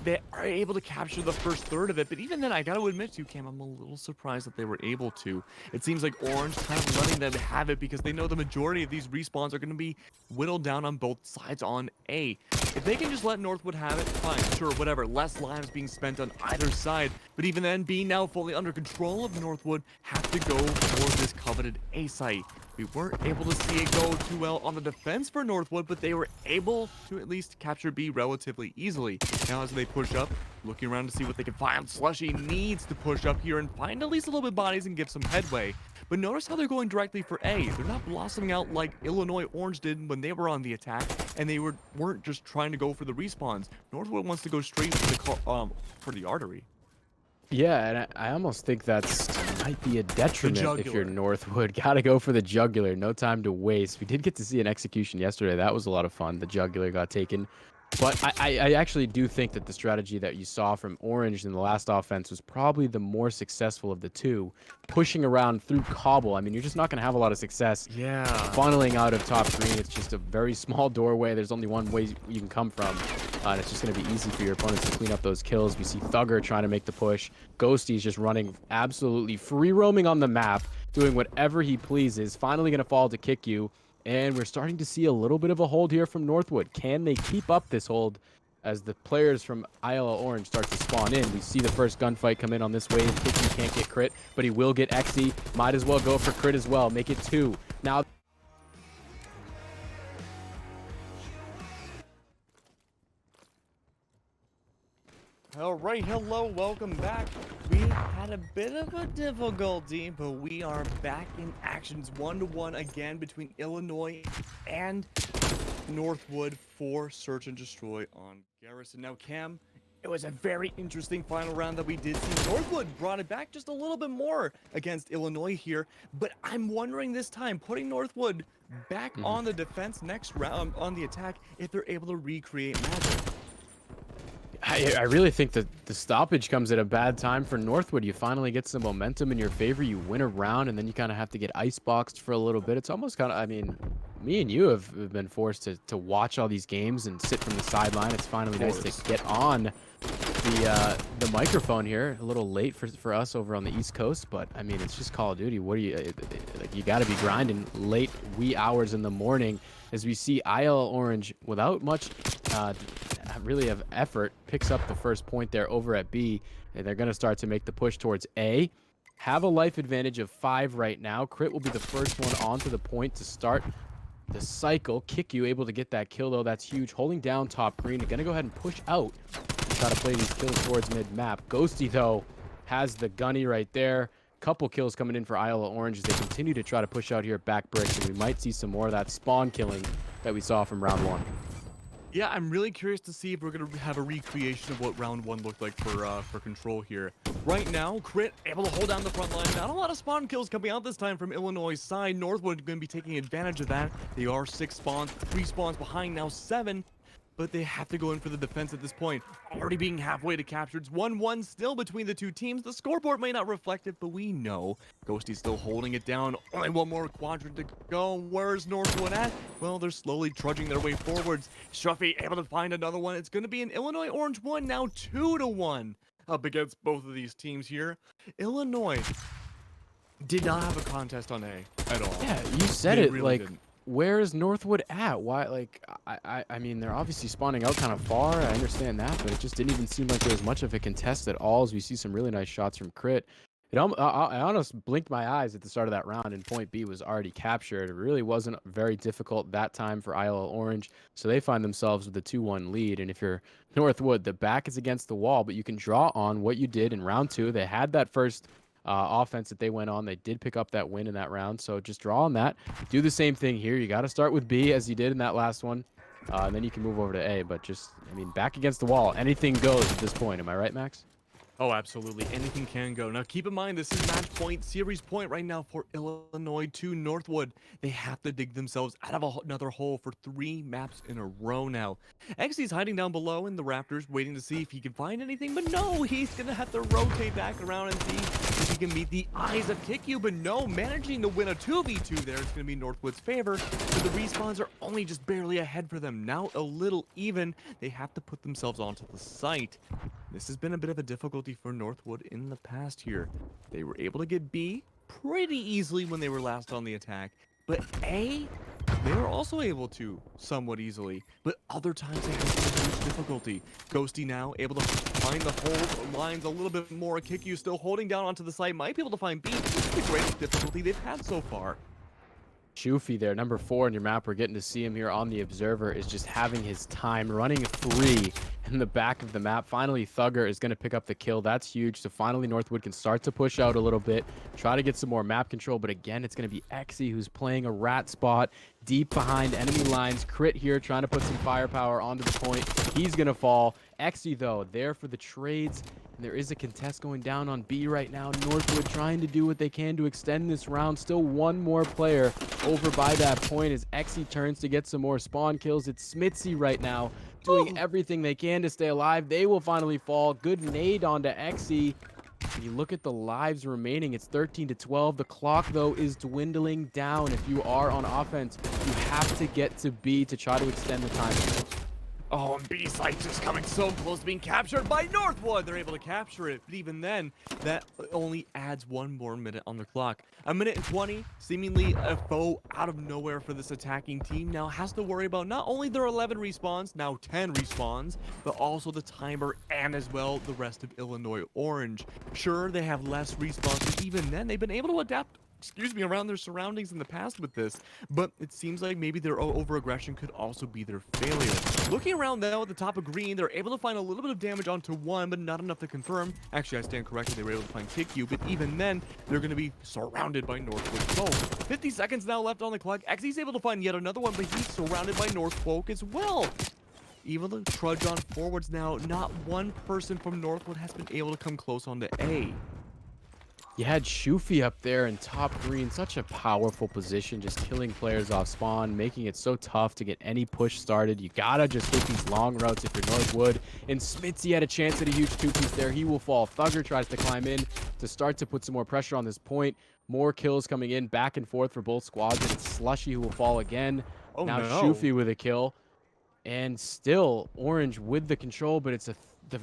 They are able to capture the first third of it, but even then, I gotta admit to you, Cam, I'm a little surprised that they were able to. It seems like Orange kind of letting them have it because they know the majority of these respawns are going to be whittled down on both sides on A. If they can just let Northwood have it, fine, sure, whatever. Less lives being spent on either side, but even then, being now fully under control of Northwood, have to go for this coveted A site. We weren't able to see it go too well on the defense for Northwood, but they were able to at least capture B relatively easily. Now as they push up, looking around to see what they can find, Slushy needs to push up here and find at least a little bit of bodies and give some headway. But notice how they're going directly for A. They're not blossoming out like Illinois Orange did when they were on the attack, and they weren't just trying to go for the respawns. Northwood wants to go straight for the artery. Yeah, and I almost think might be a detriment if you're jugular. Northwood. Gotta go for the jugular. No time to waste. We did get to see an execution yesterday. That was a lot of fun. The jugular got taken. But I actually do think that the strategy that you saw from Orange in the last offense was probably the more successful of the two. Pushing around through Cobble. I mean, you're just not going to have a lot of success Yeah. funneling out of top green. It's just a very small doorway. There's only one way you can come from. And it's just going to be easy for your opponents to clean up those kills. We see Thugger trying to make the push. Ghosty's just running absolutely free roaming on the map, doing whatever he pleases. Finally going to fall to kick you. And we're starting to see a little bit of a hold here from Northwood. Can they keep up this hold as the players from ILL Orange start to spawn in? We see the first gunfight come in on this wave. Kiki can't get crit, but he will get XE. Might as well go for crit as well. Make it 2. Now... All right, hello, welcome back. We had a bit of a difficulty, but we are back in actions 1-1 again between Illinois and Northwood for Search and Destroy on Garrison. Now, Cam, it was a very interesting final round that we did see. Northwood brought it back just a little bit more against Illinois here, but I'm wondering this time, putting Northwood back on the defense next round on the attack, if they're able to recreate magic. I really think that the stoppage comes at a bad time for Northwood. You finally get some momentum in your favor. You win a round, and then you kind of have to get iceboxed for a little bit. It's almost kind of, I mean, me and you have been forced to watch all these games and sit from the sideline. It's finally nice to get on the microphone here. A little late for us over on the East Coast, but I mean, it's just Call of Duty. What do you like? You got to be grinding late wee hours in the morning as we see IL Orange without much really of effort picks up the first point there over at B, and they're going to start to make the push towards A. Have a life advantage of 5 right now. Crit will be the first one onto the point to start the cycle. Kick you able to get that kill though. That's huge. Holding down top green. Going to go ahead and push out. Try to play these kills towards mid-map. Ghosty though has the gunny right there. Couple kills coming in for Isle of Orange as they continue to try to push out here at back bricks, and we might see some more of that spawn killing that we saw from round 1. Yeah, I'm really curious to see if we're going to have a recreation of what round 1 looked like for Control here. Right now, Crit able to hold down the front line. Not a lot of spawn kills coming out this time from Illinois' side. Northwood going to be taking advantage of that. They are 6 spawns, 3 spawns behind now, 7. But they have to go in for the defense at this point. Already being halfway to capture. It's 1-1 still between the two teams. The scoreboard may not reflect it, but we know Ghosty's still holding it down. Only one more quadrant to go. Where's Northwood at? Well, they're slowly trudging their way forwards. Shruffy able to find another one. It's going to be an Illinois Orange 1, now 2-1 up against both of these teams here. Illinois did not have a contest on A at all. Yeah, you said They it, really like... didn't. Where is Northwood at? Why, like, I mean, they're obviously spawning out kind of far. I understand that, but it just didn't even seem like there was much of a contest at all as we see some really nice shots from Crit. I almost blinked my eyes at the start of that round, and point B was already captured. It really wasn't very difficult that time for ILL Orange, so they find themselves with a 2-1 lead. And if you're Northwood, the back is against the wall, but you can draw on what you did in round 2. They had that first offense that they went on. They did pick up that win in that round, so just draw on that. Do the same thing here. You got to start with B as you did in that last one, and then you can move over to A. But just, I mean, back against the wall. Anything goes at this point. Am I right, Max? Oh, absolutely. Anything can go. Now, keep in mind, this is match point, series point right now for Illinois to Northwood. They have to dig themselves out of another hole for 3 maps in a row now. XC's hiding down below in the rafters, waiting to see if he can find anything, but no, he's going to have to rotate back around and see if he can meet the eyes of Kikyu, but no, managing to win a 2v2 there is going to be Northwood's favor, but the respawns are only just barely ahead for them. Now a little even, they have to put themselves onto the site. This has been a bit of a difficulty for Northwood in the past here. They were able to get B pretty easily when they were last on the attack, but A, they were also able to somewhat easily, but other times they had some huge difficulty. Ghosty now able to find the hold lines a little bit more. Kikyu still holding down onto the site, might be able to find B. This is the greatest difficulty they've had so far. Shufi there, number 4 on your map. We're getting to see him here on the Observer, is just having his time running free in the back of the map. Finally, Thugger is going to pick up the kill. That's huge. So finally, Northwood can start to push out a little bit, try to get some more map control. But again, it's going to be Exy who's playing a rat spot deep behind enemy lines. Crit here, trying to put some firepower onto the point. He's going to fall. Exy, though, there for the trades. And there is a contest going down on B right now. Northwood trying to do what they can to extend this round. Still one more player over by that point as Exy turns to get some more spawn kills. It's Smitzy right now doing everything they can to stay alive. They will finally fall. Good nade onto Exy. When you look at the lives remaining, it's 13 to 12. The clock, though, is dwindling down. If you are on offense, you have to get to B to try to extend the time. Oh, and B site just coming so close to being captured by Northwood. They're able to capture it, but even then, that only adds 1 more minute on the clock. A minute and 20, seemingly a foe out of nowhere for this attacking team. Now has to worry about not only their 11 respawns, now 10 respawns, but also the timer and as well the rest of Illinois Orange. Sure, they have less respawns, but even then, they've been able to adapt around their surroundings in the past with this, but it seems like maybe their over-aggression could also be their failure. Looking around though at the top of green, they're able to find a little bit of damage onto 1, but not enough to confirm. Actually, I stand corrected, they were able to find Kikyu, but even then, they're going to be surrounded by Northwood Folk. 50 seconds now left on the clock. Xy's able to find yet another one, but he's surrounded by North Folk as well. Able to trudge on forwards now. Not one person from Northwood has been able to come close onto A. You had Shufi up there in top green, such a powerful position, just killing players off spawn, making it so tough to get any push started. You gotta just hit these long routes if you're Northwood. And Smitzy had a chance at a huge 2-piece there. He will fall. Thugger tries to climb in to start to put some more pressure on this point. More kills coming in back and forth for both squads. And it's Slushy who will fall again. Oh, now no. Shufi with a kill. And still Orange with the control, but it's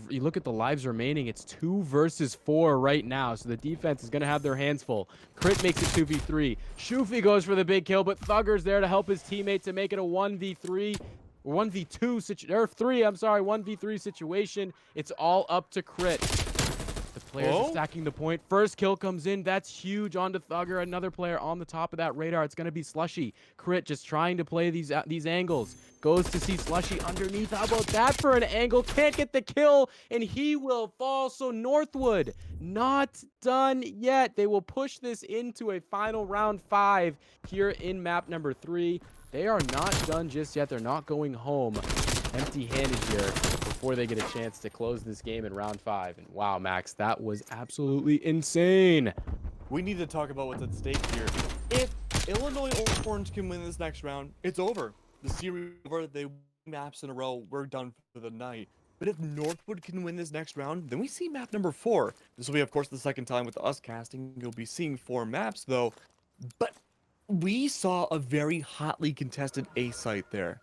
you look at the lives remaining, it's 2 versus 4 right now, so the defense is going to have their hands full. Crit makes it 2v3. Shufi goes for the big kill, but Thugger's there to help his teammate to make it a 1v3 or 1v3 situation. It's all up to Crit. The players are stacking the point. First kill comes in. That's huge onto Thugger. Another player on the top of that radar. It's going to be Slushy. Crit just trying to play these angles. Goes to see Slushy underneath. How about that for an angle? Can't get the kill, and he will fall. So Northwood not done yet. They will push this into a final round 5 here in map number 3. They are not done just yet. They're not going home empty-handed here before they get a chance to close this game in round 5. And wow, Max, that was absolutely insane. We need to talk about what's at stake here. If Illinois Orange can win this next round, it's over. The series over. They win maps in a row. We're done for the night. But if Northwood can win this next round, then we see map number 4. This will be, of course, the second time with us casting. You'll be seeing 4 maps, though. But we saw a very hotly contested A site there.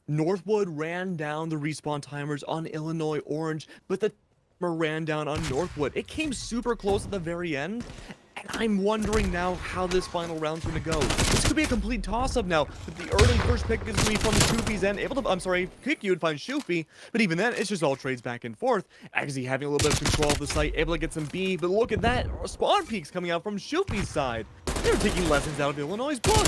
Northwood ran down the respawn timers on Illinois Orange, but the timer ran down on Northwood. It came super close at the very end, and I'm wondering now how this final round's going to go. This could be a complete toss-up now, but the early first pick is going to be from Shufi's end. Kikyu would find Shufi, but even then, it's just all trades back and forth. Actually having a little bit of control of the site, able to get some B, but look at that, spawn peaks coming out from Shufi's side. They're taking lessons out of Illinois' book.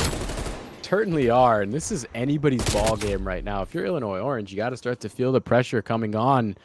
Certainly are, and this is anybody's ball game right now. If you're Illinois Orange, you got to start to feel the pressure coming on.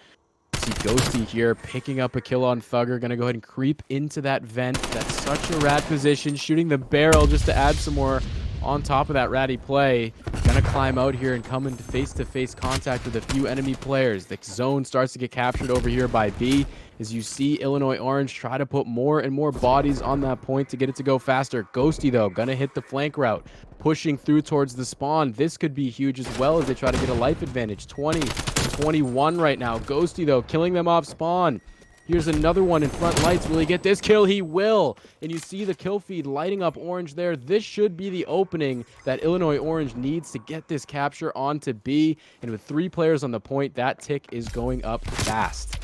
See Ghosty here picking up a kill on Thugger, gonna go ahead and creep into that vent. That's such a rat position, shooting the barrel just to add some more on top of that ratty play. Gonna climb out here and come into face-to-face contact with a few enemy players. The zone starts to get captured over here by B as you see Illinois Orange try to put more and more bodies on that point to get it to go faster. Ghosty, though, gonna hit the flank route, pushing through towards the spawn. This could be huge as well as they try to get a life advantage. 20-21 right now. Ghosty, though, killing them off spawn. Here's another one in front lights. Will he get this kill? He will. And you see the kill feed lighting up Orange there. This should be the opening that Illinois Orange needs to get this capture onto B. And with 3 players on the point, that tick is going up fast.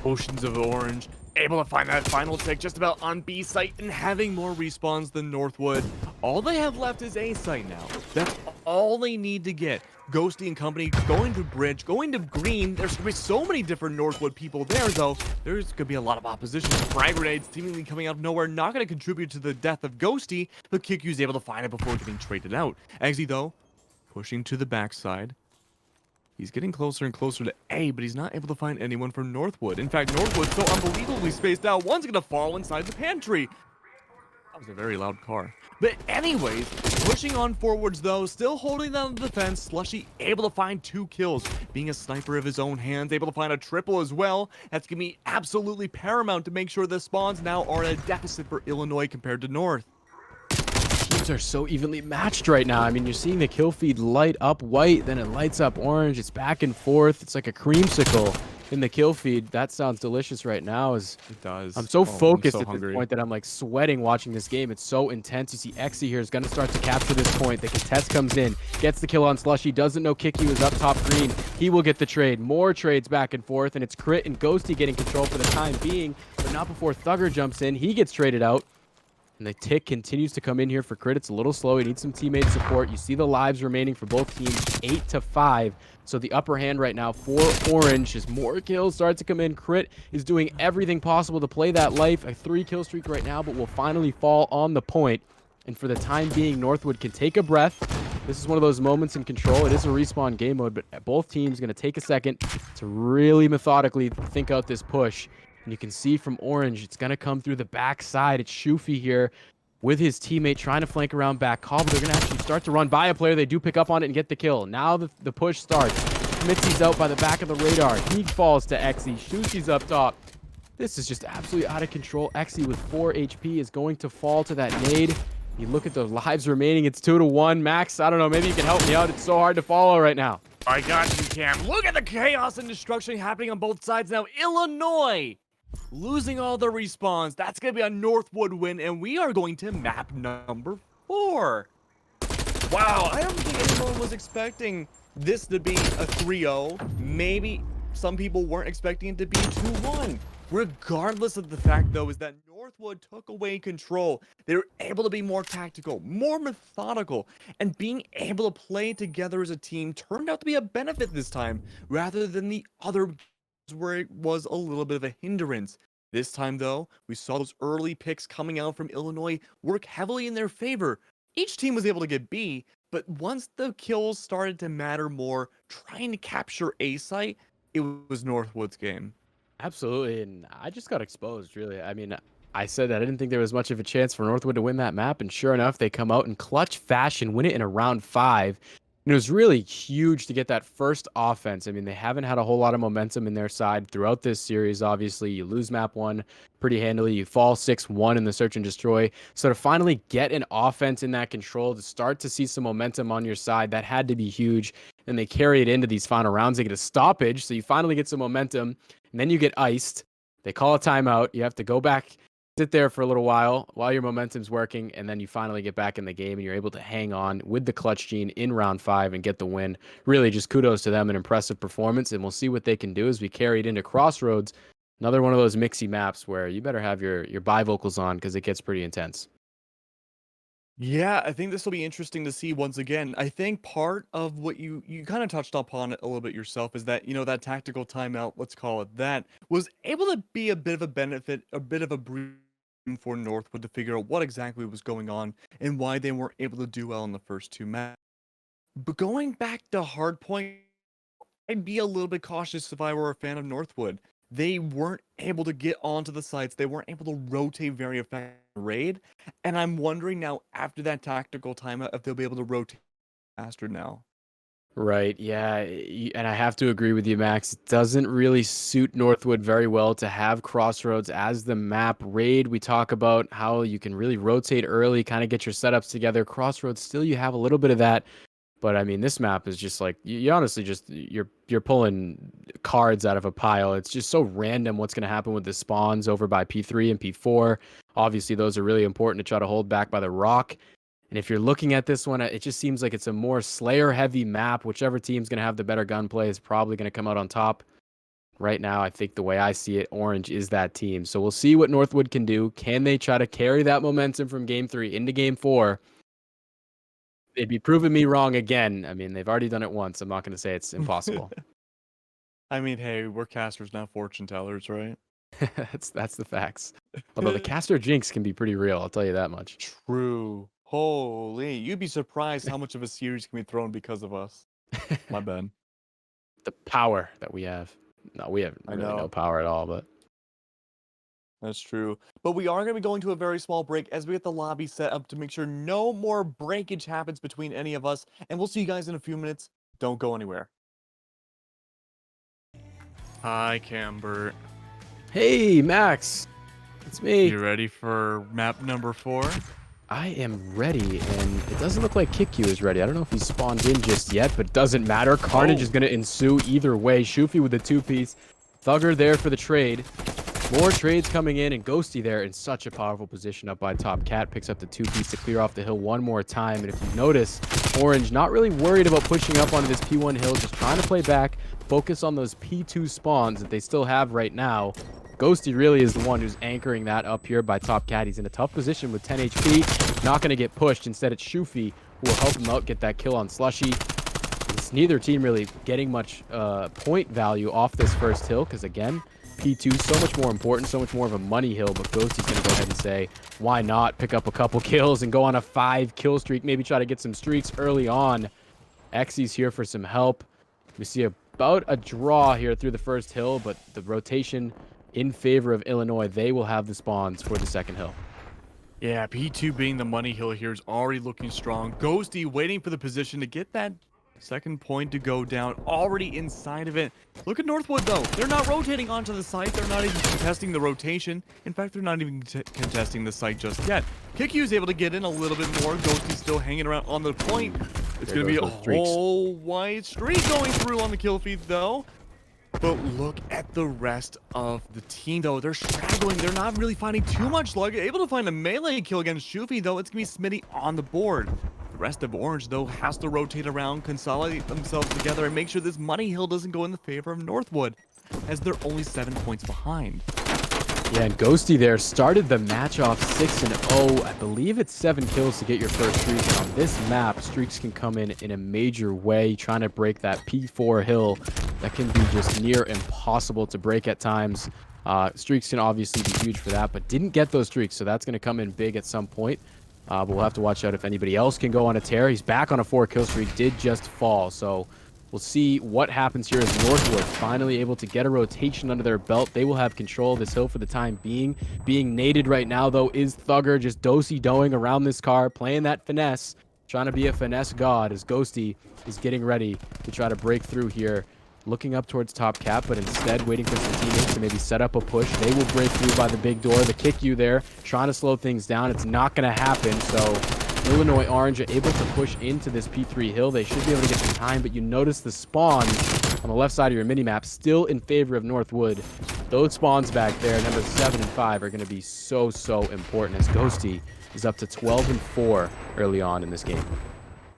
Oceans of Orange able to find that final tick just about on B site and having more respawns than Northwood. All they have left is A site now. That's all they need to get. Ghosty and company going to bridge, going to green. There's gonna be so many different Northwood people there, though. There's gonna be a lot of opposition. Frag grenades seemingly coming out of nowhere, not gonna contribute to the death of Ghosty, but Kiku's able to find it before getting traded out. Eggsy, though, pushing to the backside. He's getting closer and closer to A, but he's not able to find anyone from Northwood. In fact, Northwood's so unbelievably spaced out, one's gonna fall inside the pantry. That was a very loud car. But anyways, pushing on forwards though, still holding down the defense. Slushy able to find 2 kills. Being a sniper of his own hands, able to find a triple as well. That's going to be absolutely paramount to make sure the spawns now are at a deficit for Illinois compared to North. Teams are so evenly matched right now. I mean, you're seeing the kill feed light up white, then it lights up orange. It's back and forth. It's like a creamsicle in the kill feed. That sounds delicious right now. It does. I'm so focused I'm so at this point that I'm like sweating watching this game. It's so intense. You see Exy here is going to start to capture this point. The contest comes in, gets the kill on Slushy, doesn't know Kiku is up top green. He will get the trade. More trades back and forth, and it's Crit and Ghosty getting control for the time being, but not before Thugger jumps in. He gets traded out. And the tick continues to come in here for Crit. It's a little slow. He needs some teammate support. You see the lives remaining for both teams, 8-5. So the upper hand right now for Orange as more kills start to come in. Crit is doing everything possible to play that life. A 3-kill streak right now, but will finally fall on the point. And for the time being, Northwood can take a breath. This is one of those moments in control. It is a respawn game mode, but both teams going to take a second to really methodically think out this push. And you can see from Orange, it's going to come through the backside. It's Shoofy here with his teammate trying to flank around back. Cobble, they're going to actually start to run by a player. They do pick up on it and get the kill. Now the push starts. Mitzi's out by the back of the radar. He falls to Exy. Shoofy's up top. This is just absolutely out of control. Exy with 4 HP is going to fall to that nade. You look at the lives remaining. It's 2-1. Max, I don't know. Maybe you can help me out. It's so hard to follow right now. I got you, Cam. Look at the chaos and destruction happening on both sides now. Illinois losing all the respawns. That's going to be a Northwood win, and we are going to map number 4. Wow, I don't think anyone was expecting this to be a 3-0. Maybe some people weren't expecting it to be 2-1. Regardless of the fact, though, is that Northwood took away control. They were able to be more tactical, more methodical, and being able to play together as a team turned out to be a benefit this time, rather than the other where it was a little bit of a hindrance. This time, though, we saw those early picks coming out from Illinois work heavily in their favor. Each team was able to get B, but once the kills started to matter more, trying to capture A site, it was Northwood's game. Absolutely, and I just got exposed, really. I mean, I said that I didn't think there was much of a chance for Northwood to win that map, and sure enough, they come out in clutch fashion, win it in a round 5. And it was really huge to get that first offense. I mean, they haven't had a whole lot of momentum in their side throughout this series, obviously. You lose map 1 pretty handily. You fall 6-1 in the search and destroy. So to finally get an offense in that control, to start to see some momentum on your side, that had to be huge. And they carry it into these final rounds. They get a stoppage, so you finally get some momentum. And then you get iced. They call a timeout. You have to go back, sit there for a little while your momentum's working, and then you finally get back in the game and you're able to hang on with the clutch gene in round 5 and get the win. Really, just kudos to them, an impressive performance, and we'll see what they can do as we carry it into Crossroads. Another one of those mixy maps where you better have your bivocals on because it gets pretty intense. Yeah, I think this will be interesting to see once again. I think part of what you kind of touched upon it a little bit yourself is that, that tactical timeout, let's call it that, was able to be a bit of a benefit, a bit of a breeze for Northwood to figure out what exactly was going on and why they weren't able to do well in the first 2 maps. But going back to Hardpoint, I'd be a little bit cautious if I were a fan of Northwood. They weren't able to get onto the sites. They weren't able to rotate very effectively in raid. And I'm wondering now, after that tactical timeout, if they'll be able to rotate Faster now. Right. Yeah. And I have to agree with you, Max. It doesn't really suit Northwood very well to have Crossroads as the map raid. We talk about how you can really rotate early, kind of get your setups together. Crossroads, still, you have a little bit of that. But I mean, this map is just like you honestly just you're pulling cards out of a pile. It's just so random what's going to happen with the spawns over by P3 and P4. Obviously, those are really important to try to hold back by the rock. And if you're looking at this one, it just seems like it's a more Slayer-heavy map. Whichever team's going to have the better gunplay is probably going to come out on top. Right now, I think the way I see it, Orange is that team. So we'll see what Northwood can do. Can they try to carry that momentum from Game 3 into Game 4? They'd be proving me wrong again. I mean, they've already done it once. I'm not going to say it's impossible. I mean, hey, we're casters, not fortune tellers, right? That's the facts. Although the caster jinx can be pretty real, I'll tell you that much. True. Holy, you'd be surprised how much of a series can be thrown because of us. My bad. The power that we have. No, we have I really no know. power at all, but That's true. But we are going to be going to a very small break as we get the lobby set up to make sure no more breakage happens between any of us. And we'll see you guys in a few minutes. Don't go anywhere. Hi, Cambert. hey, Max, it's me. You ready for map number 4? I am ready, and it doesn't look like KickU is ready. I don't know if he's spawned in just yet, but it doesn't matter. Carnage is going to ensue either way. Shoofy with the 2-piece. Thugger there for the trade. More trades coming in, and Ghosty there in such a powerful position up by top. Cat picks up the 2-piece to clear off the hill one more time. And if you notice, Orange not really worried about pushing up onto this P1 hill, just trying to play back, focus on those P2 spawns that they still have right now. Ghosty really is the one who's anchoring that up here by top cat. He's in a tough position with 10 HP. Not going to get pushed. Instead, it's Shoofy who will help him out get that kill on Slushy. It's neither team really getting much point value off this first hill because, again, P2 so much more important, so much more of a money hill. But Ghosty's going to go ahead and say, why not pick up a couple kills and go on a 5-kill streak, maybe try to get some streaks early on. Xy's here for some help. We see about a draw here through the first hill, but the rotation in favor of Illinois, they will have the spawns for the second hill. Yeah, P2 being the money hill here is already looking strong. Ghosty waiting for the position to get that second point to go down, already inside of it. Look at Northwood, though. They're not rotating onto the site. They're not even contesting the rotation. In fact, they're not even contesting the site just yet. KickU is able to get in a little bit more. Ghosty's still hanging around on the point. It's going to be a whole white streak going through on the kill feed, though. But look at the rest of the team, though. They're straggling. They're not really finding too much luck. Able to find a melee kill against Shoofy, though. It's going to be Smitty on the board. The rest of Orange, though, has to rotate around, consolidate themselves together, and make sure this money hill doesn't go in the favor of Northwood, as they're only 7 points behind. Yeah, and Ghosty there started the match off 6-0. I believe it's 7 kills to get your first streak. And on this map, streaks can come in a major way, trying to break that P4 hill. That can be just near impossible to break at times. Streaks can obviously be huge for that, but didn't get those streaks, so that's going to come in big at some point. But we'll have to watch out if anybody else can go on a tear. He's back on a 4-kill streak, did just fall, so we'll see what happens here as Northwood finally able to get a rotation under their belt. They will have control of this hill for the time being. Being naded right now, though, is Thugger, just do-si-doing around this car, playing that finesse, trying to be a finesse god as Ghosty is getting ready to try to break through here. Looking up towards top cap, but instead waiting for some teammates to maybe set up a push. They will break through by the big door. The KickU there, trying to slow things down. It's not going to happen, so Illinois Orange are able to push into this P3 hill. They should be able to get some time, but you notice the spawns on the left side of your minimap still in favor of Northwood. Those spawns back there, numbers 7 and 5, are going to be so important as Ghosty is up to 12-4 early on in this game.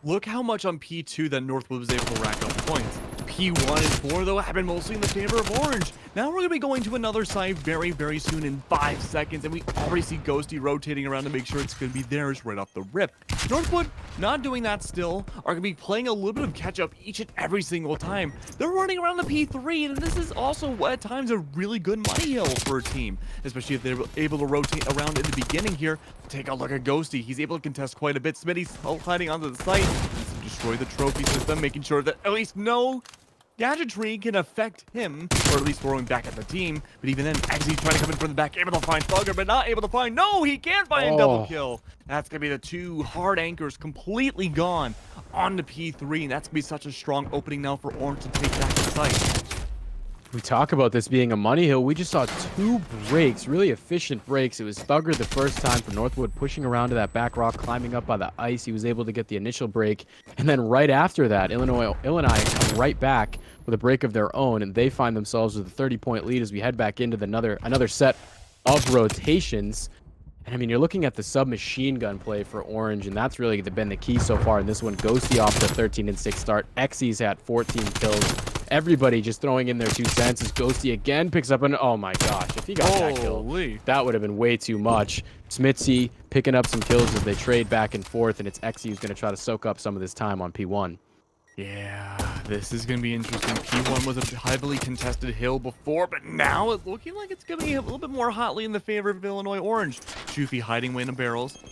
Look how much on P2 that Northwood was able to rack up points. P1 and 4, though, have been mostly in the favor of Orange. Now we're going to be going to another side very soon in 5 seconds, and we already see Ghosty rotating around to make sure it's going to be theirs right off the rip. Northwood, not doing that still, are going to be playing a little bit of catch-up each and every single time. They're running around the P3, and this is also, at times, a really good money hill for a team, especially if they're able to rotate around in the beginning here. Take a look at Ghosty. He's able to contest quite a bit. Smitty's hiding onto the site. Needs to destroy the trophy system, making sure that at least no gadgetry can affect him, or at least throwing back at the team. But even then, Xy's trying to come in from the back, able to find Thugger, but not able to find. No, he can't find a double kill. That's going to be the 2 hard anchors completely gone on to P3, and that's going to be such a strong opening now for Orange to take back the site. We talk about this being a money hill. We just saw 2 breaks, really efficient breaks. It was Thugger the first time for Northwood, pushing around to that back rock, climbing up by the ice. He was able to get the initial break. And then right after that, Illinois come right back with a break of their own, and they find themselves with a 30-point lead as we head back into another set of rotations. And I mean, you're looking at the submachine gun play for Orange, and that's really been the key so far in this one. Ghosty off the 13-6 start. Xy's at 14 kills. Everybody just throwing in their 2 cents as Ghosty again picks up an... Oh my gosh, if he got that kill, that would have been way too much. Smitzy picking up some kills as they trade back and forth, and it's Xy who's going to try to soak up some of this time on P1. Yeah, this is going to be interesting. P1 was a heavily contested hill before, but now it's looking like it's going to be a little bit more hotly in the favor of Illinois Orange. Shoofy hiding away in the barrels.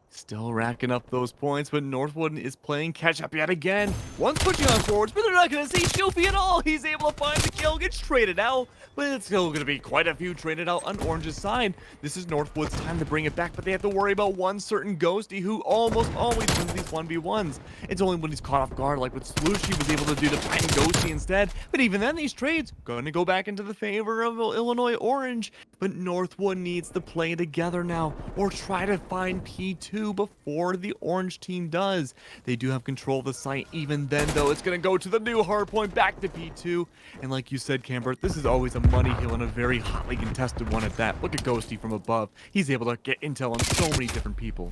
Still racking up those points, but Northwood is playing catch up yet again. One's pushing on forwards, but they're not going to see Shoofy at all. He's able to find the kill, gets traded out, but it's still going to be quite a few traded out on Orange's side. This is Northwood's time to bring it back, but they have to worry about one certain Ghosty who almost always wins these 1v1s. It's only when he's caught off guard, like what Slushy was able to do to find Ghosty instead. But even then, these trades going to go back into the favor of Illinois Orange. But Northwood needs to play together now, or try to find P2 before the Orange team does. They do have control of the site. Even then, though, it's going to go to the new hardpoint, back to P2. And like you said, Cambert, this is always a money hill and a very hotly contested one at that. Look at Ghosty from above. He's able to get intel on so many different people.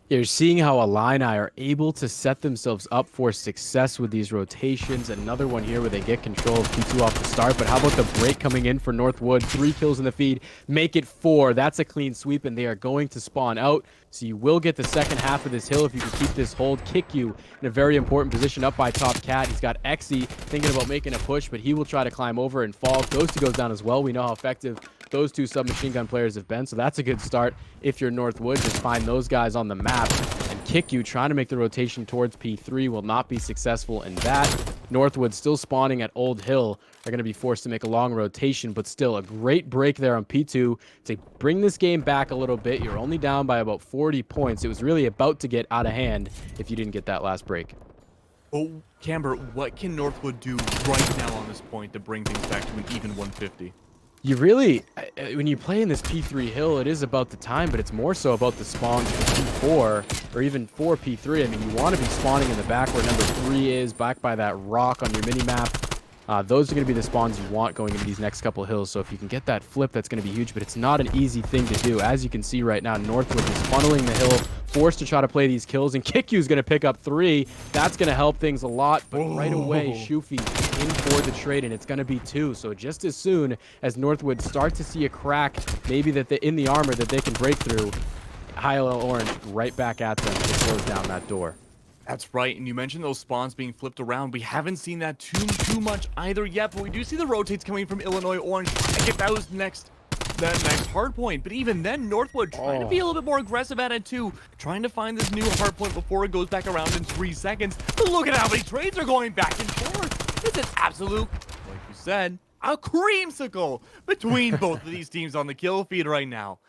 You're seeing how Illini are able to set themselves up for success with these rotations. Another one here where they get control of P2 off the start. But how about the break coming in for Northwood? 3 kills in the feed. Make it 4. That's a clean sweep, and they are going to spawn out. So you will get the second half of this hill if you can keep this hold. Kick you in a very important position up by top cat. He's got Xy thinking about making a push, but he will try to climb over and fall. Ghosty goes down as well. We know how effective those 2 submachine gun players have been, so that's a good start. If you're Northwood, just find those guys on the map, and Kick you trying to make the rotation towards P3 will not be successful in that. Northwood still spawning at Old Hill are going to be forced to make a long rotation, but still a great break there on P2 to bring this game back a little bit. You're only down by about 40 points. It was really about to get out of hand if you didn't get that last break. Oh, Camber, what can Northwood do right now on this point to bring things back to an even 150? You really, when you play in this P3 hill, it is about the time, but it's more so about the spawns for P4 or even for P3. I mean, you want to be spawning in the back where number 3 is, back by that rock on your mini-map. Those are going to be the spawns you want going into these next couple hills. So if you can get that flip, that's going to be huge, but it's not an easy thing to do. As you can see right now, Northwood is funneling the hill, forced to try to play these kills, and Kick is going to pick up 3. That's going to help things a lot, but right away, Shoofy in for the trade, and it's going to be 2. So just as soon as Northwood start to see a crack, maybe that in the armor that they can break through, ILL Orange right back at them to close down that door. That's right, and you mentioned those spawns being flipped around. We haven't seen that too much either yet, but we do see the rotates coming from Illinois Orange and get those next hard point. But even then, Northwood trying to be a little bit more aggressive at it too, trying to find this new hard point before it goes back around in 3 seconds. But look at how many trades are going back and forth. It's an absolute, like you said, a creamsicle between both of these teams on the kill feed right now.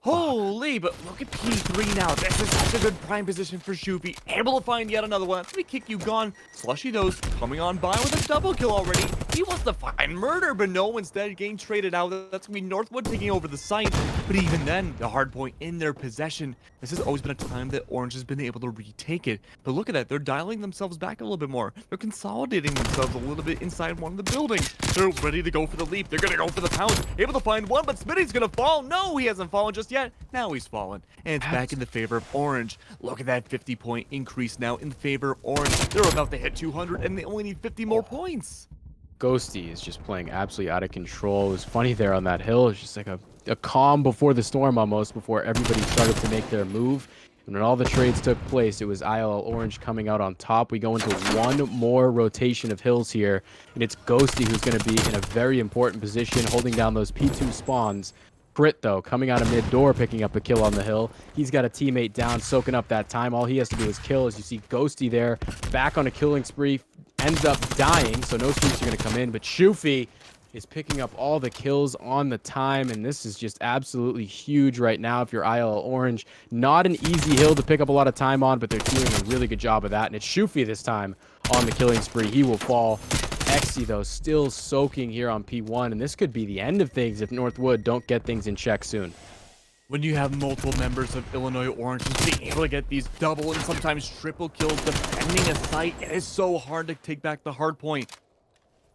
Holy, but look at P3 now. This is such a good prime position for Shoofy. Able to find yet another one. That's going to be Kick you gone. Slushy Dose coming on by with a double kill already. He wants to find murder, but no, instead getting traded out. That's going to be Northwood taking over the site. But even then, the hard point in their possession. This has always been a time that Orange has been able to retake it. But look at that. They're dialing themselves back a little bit more. They're consolidating themselves a little bit inside one of the buildings. They're ready to go for the leap. They're going to go for the pounce. Able to find one, but Smitty's going to fall. No, he hasn't fallen just yet. Now he's fallen, and it's back in the favor of Orange. Look at that 50-point increase now in favor of Orange. They're about to hit 200, and they only need 50 more points. Ghosty is just playing absolutely out of control. It was funny there on that hill. It's just like a calm before the storm almost, before everybody started to make their move. And when all the trades took place, it was ILL Orange coming out on top. We go into one more rotation of hills here, and it's Ghosty who's going to be in a very important position, holding down those P2 spawns. Crit, though, coming out of mid-door, picking up a kill on the hill. He's got a teammate down, soaking up that time. All he has to do is kill. As you see Ghosty there, back on a killing spree, ends up dying, so no streaks are going to come in. But Shoofy is picking up all the kills on the time, and this is just absolutely huge right now if you're IL Orange. Not an easy hill to pick up a lot of time on, but they're doing a really good job of that, and it's Shufi this time on the killing spree. He will fall. Exy, though, still soaking here on P1, and this could be the end of things if Northwood don't get things in check soon. When you have multiple members of Illinois Orange being able to get these double and sometimes triple kills defending a site, it is so hard to take back the hard point.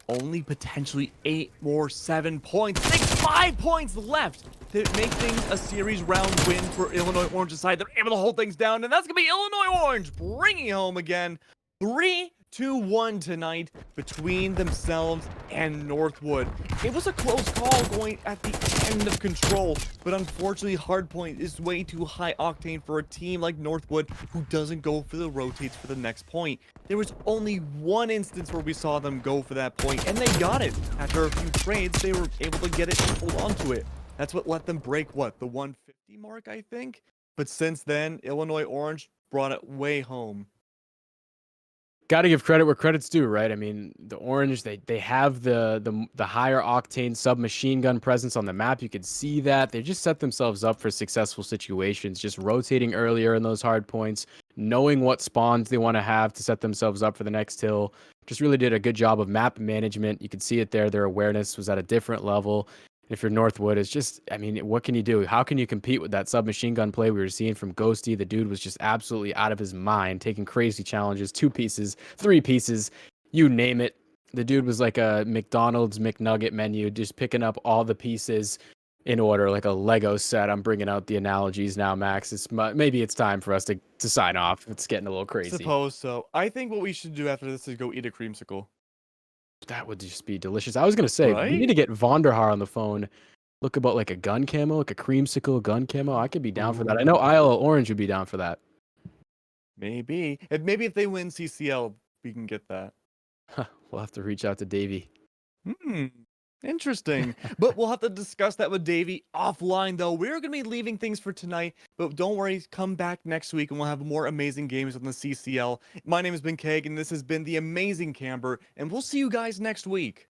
Only potentially 8 more 7 points. I think 5 points left to make things a series round win for Illinois Orange's side. They're able to hold things down, and that's going to be Illinois Orange bringing home again. 3-1 tonight between themselves and Northwood. It was a close call going at the end of control, but unfortunately hardpoint is way too high octane for a team like Northwood who doesn't go for the rotates for the next point. There was only one instance where we saw them go for that point, and they got it. After a few trades, they were able to get it and hold on to it. That's what let them break, what, the 150 mark, I think? But since then, Illinois Orange brought it way home. Got to give credit where credit's due, right? I mean, the Orange, they have the higher octane submachine gun presence on the map. You can see that. They just set themselves up for successful situations, just rotating earlier in those hard points, knowing what spawns they want to have to set themselves up for the next hill. Just really did a good job of map management. You can see it there. Their awareness was at a different level. If you're Northwood, it's just, I mean, what can you do? How can you compete with that submachine gun play we were seeing from Ghosty? The dude was just absolutely out of his mind, taking crazy challenges, 2 pieces, 3 pieces, you name it. The dude was like a McDonald's McNugget menu, just picking up all the pieces in order, like a Lego set. I'm bringing out the analogies now, Max. Maybe it's time for us to sign off. It's getting a little crazy. Suppose so. I think what we should do after this is go eat a creamsicle. That would just be delicious. I was going to say, Right? we need to get Vonderhaar on the phone. Look about like a gun camo, like a creamsicle gun camo. I could be down for that. I know IL Orange would be down for that. Maybe. Maybe if they win CCL, we can get that. We'll have to reach out to Davey. Interesting. But we'll have to discuss that with Davey offline, though. We're going to be leaving things for tonight. But don't worry, come back next week and we'll have more amazing games on the CCL. My name has been Keg, and this has been the amazing Camber. And we'll see you guys next week.